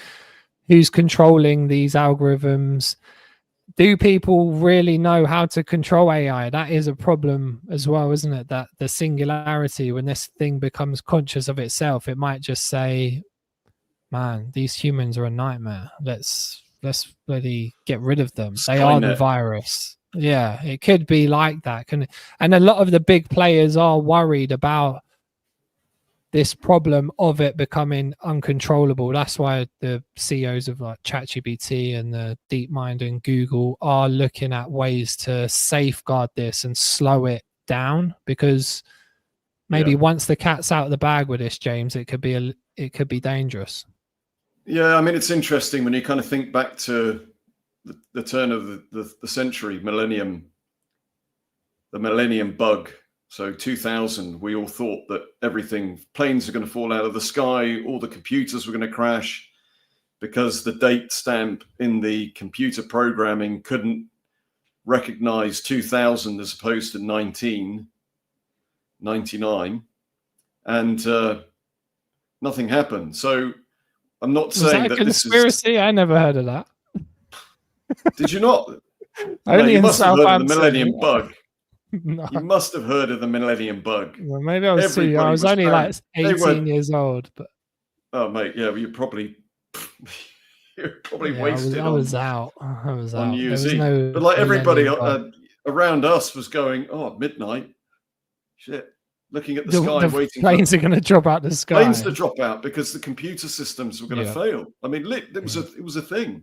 Who's controlling these algorithms? Do people really know how to control AI? That is a problem as well, isn't it? That the singularity, when this thing becomes conscious of itself, it might just say, man, these humans are a nightmare. Let's bloody get rid of them. They are the virus. Yeah, it could be like that. And a lot of the big players are worried about this problem of it becoming uncontrollable. That's why the CEOs of like ChatGPT and the DeepMind and Google are looking at ways to safeguard this and slow it down, because maybe once the cat's out of the bag with this, James, it could be dangerous. Yeah, I mean, it's interesting when you kind of think back to the turn of the century, the millennium bug. So 2000, we all thought that planes are going to fall out of the sky, all the computers were going to crash, because the date stamp in the computer programming couldn't recognize 2000 as opposed to 1999, and nothing happened. So I'm not saying that conspiracy. I never heard of that. Did you not? Only you must have heard of the millennium bug. No. You must have heard of the millennium bug. Well, maybe I was too young. I was only like 18 years old. But oh, mate, yeah, well, you're probably wasted. I was out. On New Zealand. But like everybody around us was going, oh, midnight. Shit. Looking at the sky, waiting. Planes are going to drop out the sky. Planes to drop out because the computer systems were going to fail. I mean, it was a thing.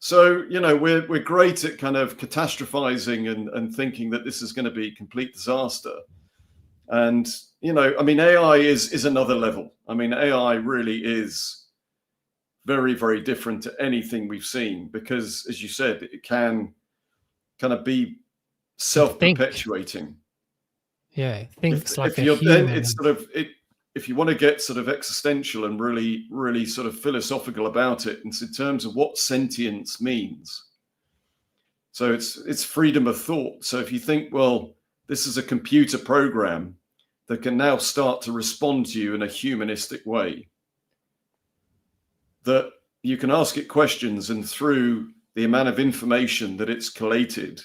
So, you know, we're great at kind of catastrophizing and thinking that this is going to be complete disaster. And, you know, I mean, AI is another level. I mean, AI really is very, very different to anything we've seen, because, as you said, it can kind of be self-perpetuating. Yeah, it thinks like a human. Then it's sort of if you want to get sort of existential and really, really sort of philosophical about it, it's in terms of what sentience means. So it's freedom of thought. So if you think, well, this is a computer program that can now start to respond to you in a humanistic way, that you can ask it questions, and through the amount of information that it's collated,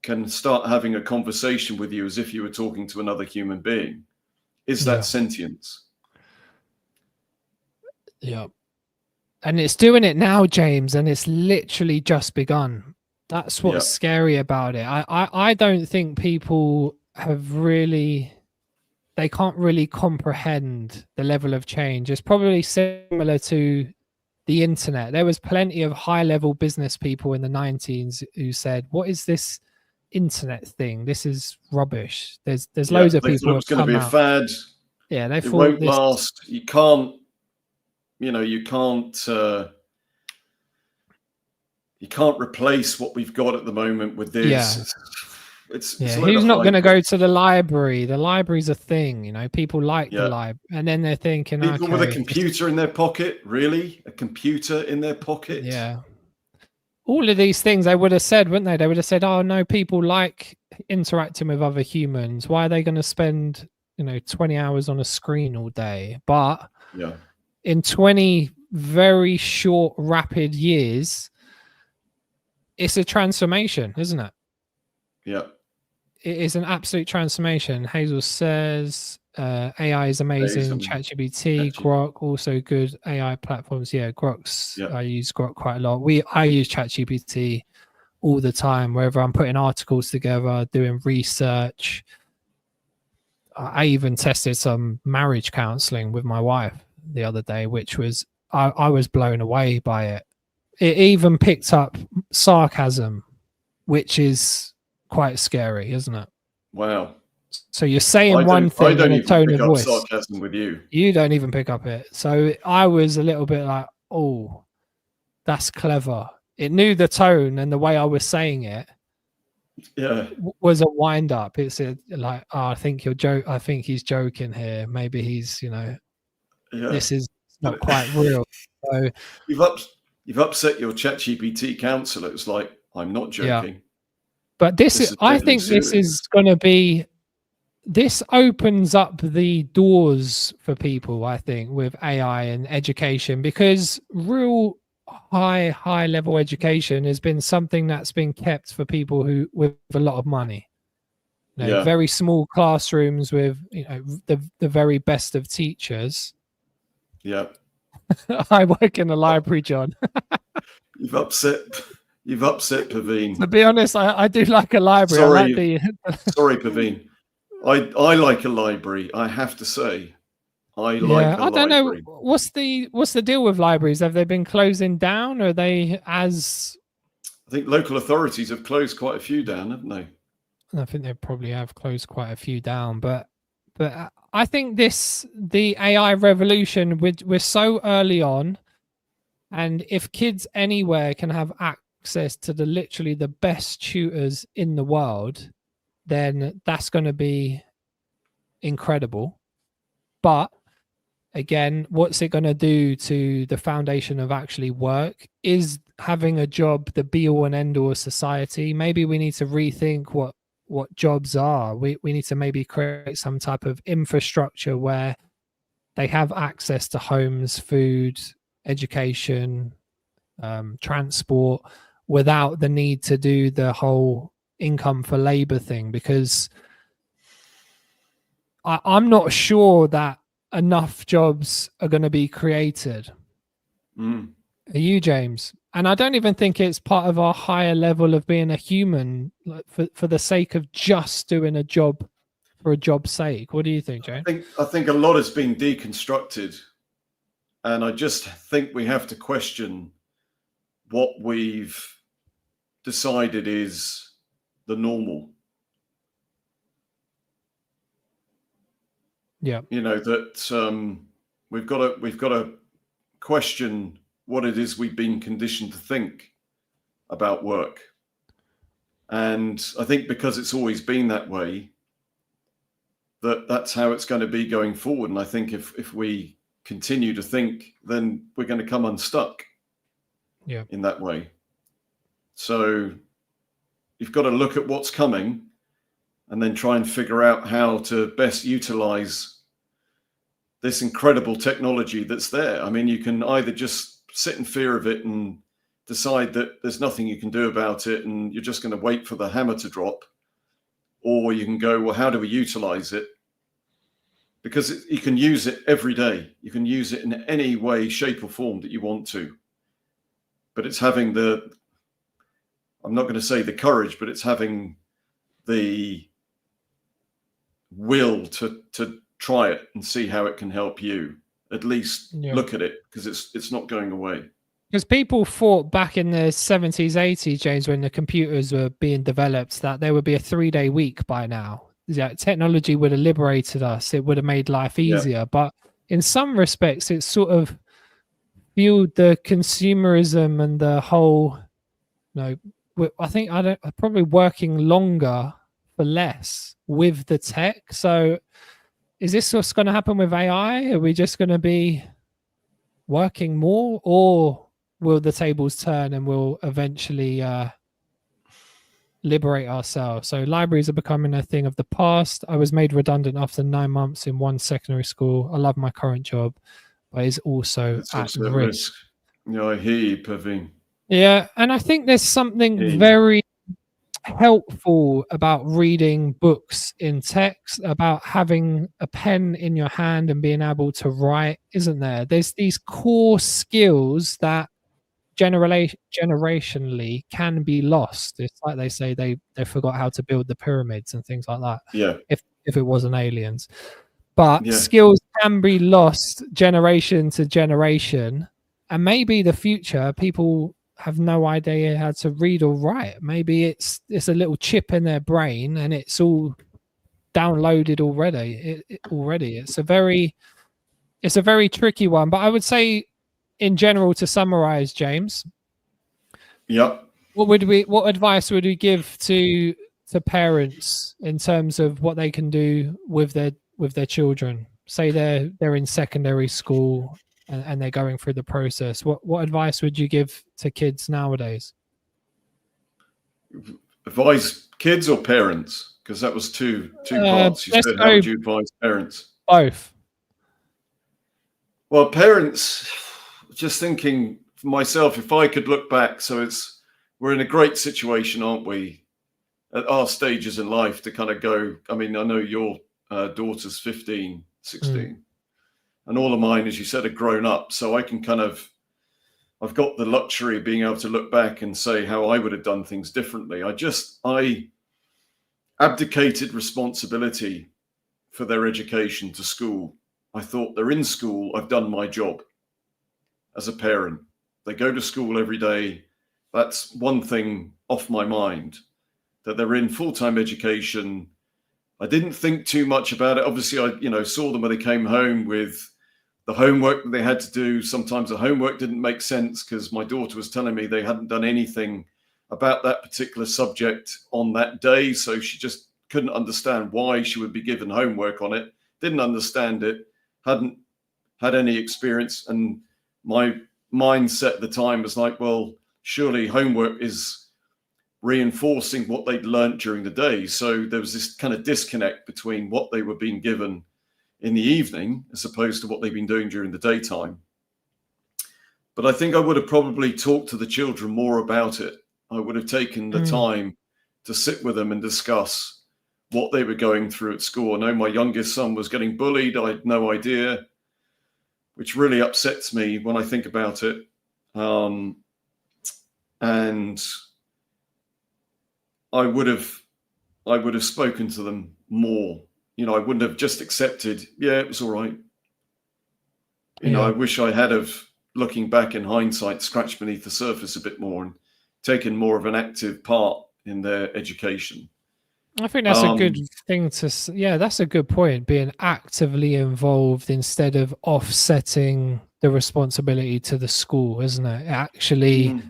can start having a conversation with you as if you were talking to another human being. Is that sentience? Yeah. And it's doing it now, James, and it's literally just begun. That's what's scary about it. I don't think people they can't really comprehend the level of change. It's probably similar to the internet. There was plenty of high-level business people in the 90s who said, what is this internet thing? This is rubbish. There's loads of people. It's going to be a fad. Yeah, they it won't last. You can't replace what we've got at the moment with this. Yeah. It's who's not going to go to the library? The library's a thing, you know. People like the library, and then they're thinking, people with a computer in their pocket. Really, a computer in their pocket? Yeah. All of these things they would have said, wouldn't they? They would have said, oh, no, people like interacting with other humans. Why are they going to spend, 20 hours on a screen all day? But in 20 very short, rapid years, it's a transformation, isn't it? Yeah. It is an absolute transformation. Hazel says AI is amazing. ChatGPT, Grok, also good AI platforms. Yeah, Grok's. I use Grok quite a lot. I use ChatGPT all the time, wherever I'm putting articles together, doing research. I even tested some marriage counseling with my wife the other day, which was I was blown away by it. It even picked up sarcasm, which is quite scary, isn't it? Wow. So you're saying one thing in a tone of voice. Sarcasm with you. You don't even pick up it. So I was a little bit like, oh, that's clever. It knew the tone and the way I was saying it. Yeah. Was a wind up. It's like, oh, I think I think he's joking here. Maybe he's, this is not quite real. So you've upset your ChatGPT counselor. It's like, I'm not joking. Yeah. But I think serious. This is going to be, this opens up the doors for people, I think, with AI and education, because real high level education has been something that's been kept for people who with a lot of money. Very small classrooms with the very best of teachers. Yeah. I work in a library, John. You've upset Paveen. To be honest, I do like a library. Sorry, Paveen. I like a library, I have to say. I don't know. What's the deal with libraries? Have they been closing down? Or are they as? I think local authorities have closed quite a few down, haven't they? I think they probably have closed quite a few down, but I think the AI revolution, we're so early on, and if kids anywhere can have access to literally the best tutors in the world, then that's going to be incredible. But again, what's it going to do to the foundation of actually work? Is having a job the be all and end all of society? Maybe we need to rethink what jobs are. We need to maybe create some type of infrastructure where they have access to homes, food, education, transport, without the need to do the whole income for labor thing, because I'm not sure that enough jobs are going to be created. Are you, James? And I don't even think it's part of our higher level of being a human, like for the sake of just doing a job for a job's sake. What do you think, James? I think a lot has been deconstructed, and I just think we have to question what we've decided is the normal. Yeah. That we've got to question what it is we've been conditioned to think about work. And I think because it's always been that way, that's how it's going to be going forward. And I think if we continue to think, then we're going to come unstuck in that way. So you've got to look at what's coming and then try and figure out how to best utilize this incredible technology that's there. I mean, you can either just sit in fear of it and decide that there's nothing you can do about it and you're just going to wait for the hammer to drop, or you can go, well, how do we utilize it? Because you can use it every day. You can use it in any way, shape or form that you want to. But it's having I'm not going to say the courage, but it's having the will to try it and see how it can help you. At least look at it, because it's not going away. Because people thought back in the 70s, 80s, James, when the computers were being developed, that there would be a 3-day week by now. Technology would have liberated us. It would have made life easier. But in some respects, it's sort of fueled the consumerism and the whole, I think probably working longer for less with the tech. So is this what's going to happen with AI? Are we just going to be working more, or will the tables turn and we'll eventually liberate ourselves? So libraries are becoming a thing of the past. I was made redundant after 9 months in one secondary school. I love my current job. but is also It's at also at risk. risk. I hear you, Paveen. Yeah, and I think there's something very helpful about reading books in text, about having a pen in your hand and being able to write, isn't there? There's these core skills that generationally can be lost. It's like they say they forgot how to build the pyramids and things like that. Yeah. If it wasn't aliens. But skills can be lost generation to generation, and maybe the future people have no idea how to read or write. Maybe it's a little chip in their brain and it's all downloaded already. It's a very tricky one. But I would say, in general, to summarize, James. Yep. What advice would we give to parents in terms of what they can do with their children? Say they're in secondary school and they're going through the process. What advice would you give to kids nowadays? Advise kids or parents? Because that was two parts. You said, how would you advise parents? Both. Well, parents, just thinking for myself, if I could look back, we're in a great situation, aren't we, at our stages in life to kind of go. I mean, I know your daughter's 15, 16, and all of mine, as you said, are grown up. So I can I've got the luxury of being able to look back and say how I would have done things differently. I abdicated responsibility for their education to school. I thought, they're in school, I've done my job as a parent. They go to school every day. That's one thing off my mind, that they're in full-time education. I didn't think too much about it. Obviously, I saw them when they came home with the homework that they had to do. Sometimes the homework didn't make sense because my daughter was telling me they hadn't done anything about that particular subject on that day. So she just couldn't understand why she would be given homework on it. Didn't understand it, hadn't had any experience. And my mindset at the time was like, well, surely homework is reinforcing what they'd learned during the day. So there was this kind of disconnect between what they were being given in the evening as opposed to what they've been doing during the daytime. But I think I would have probably talked to the children more about it. I would have taken the time to sit with them and discuss what they were going through at school. I know my youngest son was getting bullied. I had no idea, which really upsets me when I think about it. And I would have spoken to them more. I wouldn't have just accepted, yeah, it was all right. I wish I had have, looking back in hindsight, scratched beneath the surface a bit more and taken more of an active part in their education. I think that's a good thing to, that's a good point, being actively involved instead of offsetting the responsibility to the school, isn't it? Actually,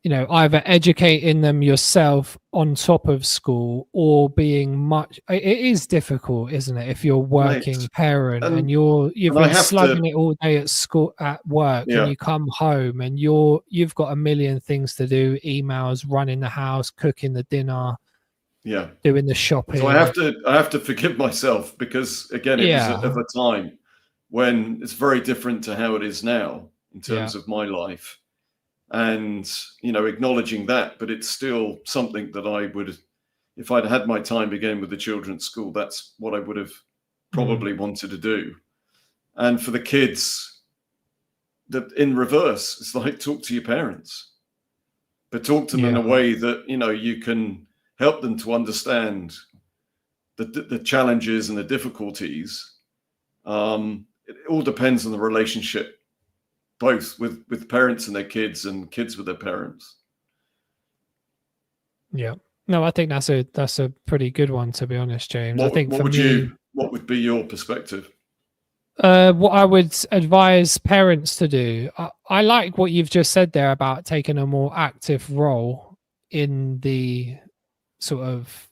either educating them yourself on top of school or being it is difficult, isn't it? If you're a working parent and you've been slugging it all day at school, at work, and you come home and you've got a million things to do, emails, running the house, cooking the dinner, doing the shopping. So I have to forgive myself because, again, it was of a time when it's very different to how it is now in terms of my life. And, acknowledging that, but it's still something that I would, if I'd had my time again with the children at school, that's what I would have probably wanted to do. And for the kids, that in reverse, it's like, talk to your parents, but talk to them in a way that, you can help them to understand the challenges and the difficulties. It all depends on the relationship, both with parents and their kids and kids with their parents. Yeah. No, I think that's a pretty good one, to be honest, James. What would be your perspective? What I would advise parents to do, I like what you've just said there about taking a more active role in the sort of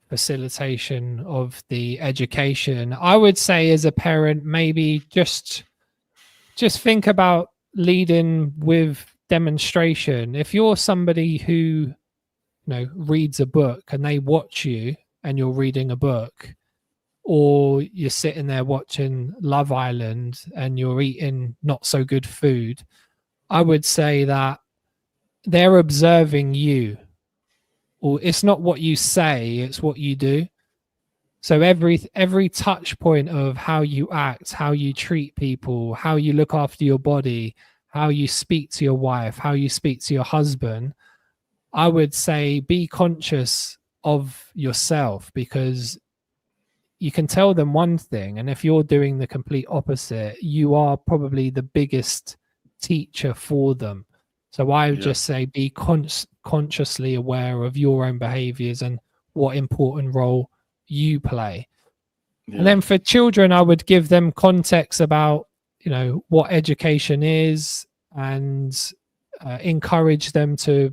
facilitation of the education. I would say, as a parent, maybe just think about leading with demonstration. If you're somebody who reads a book and they watch you and you're reading a book, or you're sitting there watching Love Island and you're eating not so good food, I would say that they're observing you. Or it's not what you say, it's what you do. So every touch point of how you act, how you treat people, how you look after your body, how you speak to your wife, how you speak to your husband, I would say be conscious of yourself, because you can tell them one thing, and if you're doing the complete opposite, you are probably the biggest teacher for them. So I would just say be consciously aware of your own behaviors and what important role you play. And then for children, I would give them context about, what education is, and encourage them to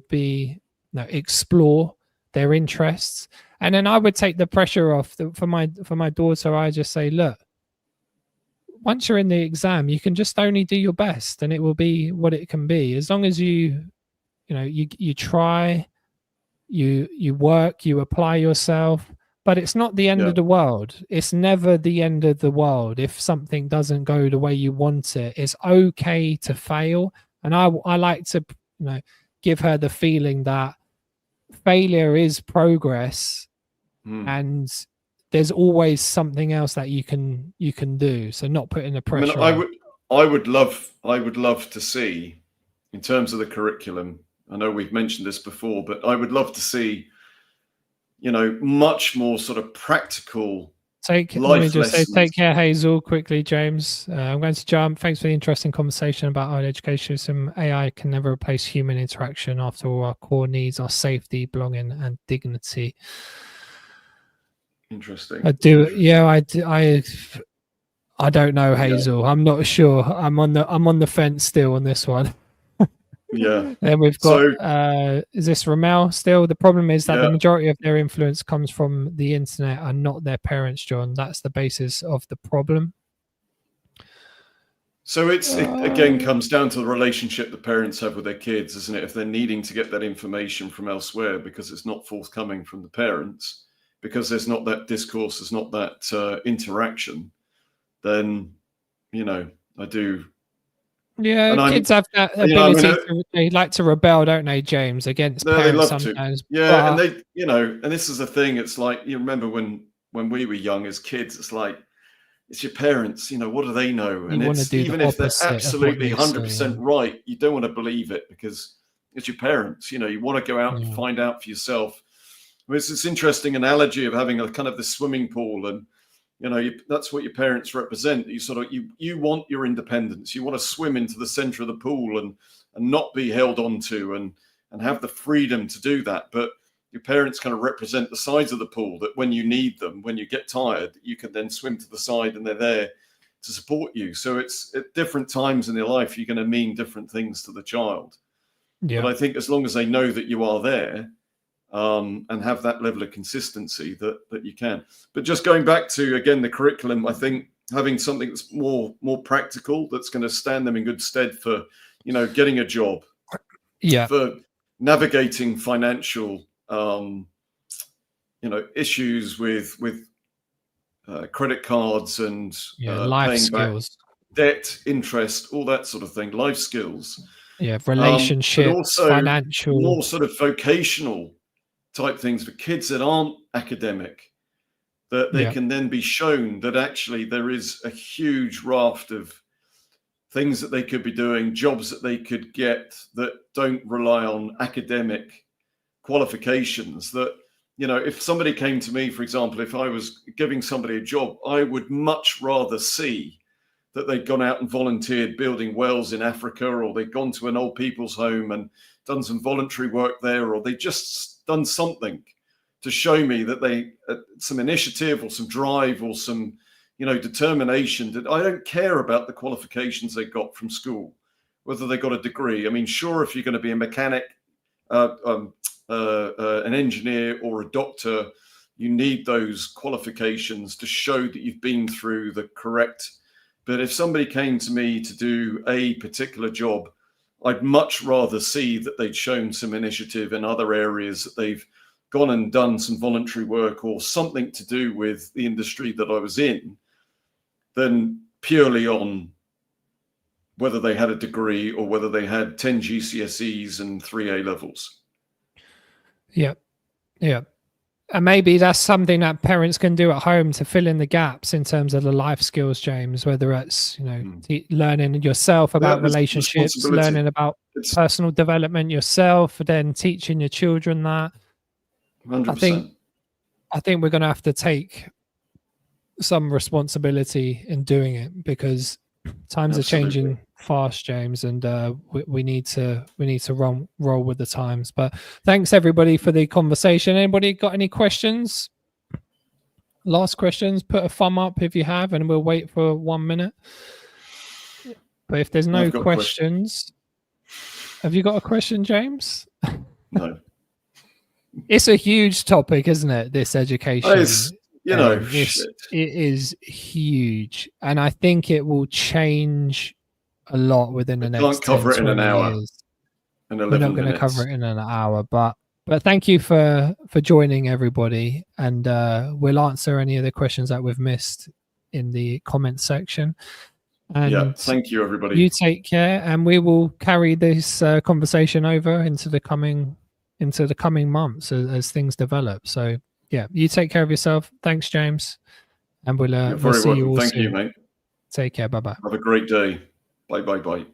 explore their interests. And then I would take the pressure off. For my daughter, I just say, look, once you're in the exam, you can just only do your best, and it will be what it can be. As long as you try, you work, you apply yourself. But it's not the end of the world. It's never the end of the world if something doesn't go the way you want it. It's okay to fail. And I like to give her the feeling that failure is progress, and there's always something else that you can do. So not putting the pressure. I would love to see, in terms of the curriculum, I know we've mentioned this before, but I would love to see, much more sort of practical life lessons. Take care, Hazel, quickly, James. I'm going to jump. Thanks for the interesting conversation about our education system. AI can never replace human interaction. After all, our core needs are safety, belonging, and dignity. Interesting. I do. Yeah, I don't know, Hazel. Yeah. I'm not sure. I'm on the fence still on this one. Yeah. Then we've got is this Ramel still? The problem is that the majority of their influence comes from the internet and not their parents, John. That's the basis of the problem. So it again comes down to the relationship the parents have with their kids, isn't it? If they're needing to get that information from elsewhere because it's not forthcoming from the parents, because there's not that discourse, there's not that interaction, then, I do. Yeah, kids have that ability they like to rebel, don't they, James, against parents sometimes. Yeah, and they, and this is the thing. It's like, you remember when we were young as kids, it's like, it's your parents, what do they know? And it's even if they're absolutely 100% right, you don't want to believe it because it's your parents. You want to go out and find out for yourself. It's this interesting analogy of having a kind of the swimming pool, and that's what your parents represent. You want your independence. You want to swim into the center of the pool and not be held onto and have the freedom to do that. But your parents kind of represent the sides of the pool that when you need them, when you get tired, you can then swim to the side and they're there to support you. So it's at different times in their life, you're going to mean different things to the child. Yeah. But I think as long as they know that you are there, and have that level of consistency that you can. But just going back to, again, the curriculum, I think having something that's more practical, that's going to stand them in good stead for, getting a job, for navigating financial, issues with credit cards and life paying skills, back debt, interest, all that sort of thing, life skills. Yeah, relationships, but also financial, more sort of vocational type things for kids that aren't academic, that they can then be shown that actually there is a huge raft of things that they could be doing, jobs that they could get that don't rely on academic qualifications. That, if somebody came to me, for example, if I was giving somebody a job, I would much rather see that they'd gone out and volunteered building wells in Africa, or they'd gone to an old people's home and done some voluntary work there, or they just done something to show me that they some initiative or some drive or some determination. That I don't care about the qualifications they got from school, whether they got a degree. I mean, sure, if you're going to be a mechanic, an engineer, or a doctor, you need those qualifications to show that you've been through the correct. But if somebody came to me to do a particular job, I'd much rather see that they'd shown some initiative in other areas, that they've gone and done some voluntary work or something to do with the industry that I was in than purely on whether they had a degree or whether they had 10 GCSEs and 3 A levels. Yeah. Yeah. And maybe that's something that parents can do at home to fill in the gaps in terms of the life skills, James, whether it's, learning yourself about relationships, learning about personal development yourself, then teaching your children that. 100%. I think we're going to have to take some responsibility in doing it, because times are changing fast, James, and we need to roll with the times. But thanks everybody for the conversation. Anybody got any questions? Last questions, put a thumb up if you have, and we'll wait for 1 minute. But if there's no questions, have you got a question, James? No. It's a huge topic, isn't it? This education. It is huge, and I think it will change a lot within the next 10, cover it in an hour. Years. We're not going to cover it in an hour, but thank you for joining, everybody, and we'll answer any of the questions that we've missed in the comment section. And thank you, everybody. You take care, and we will carry this conversation over into the coming months as things develop. So yeah, you take care of yourself. Thanks, James, and we'll see you all soon. Thank you, mate. Take care. Bye-bye. Have a great day. Bye.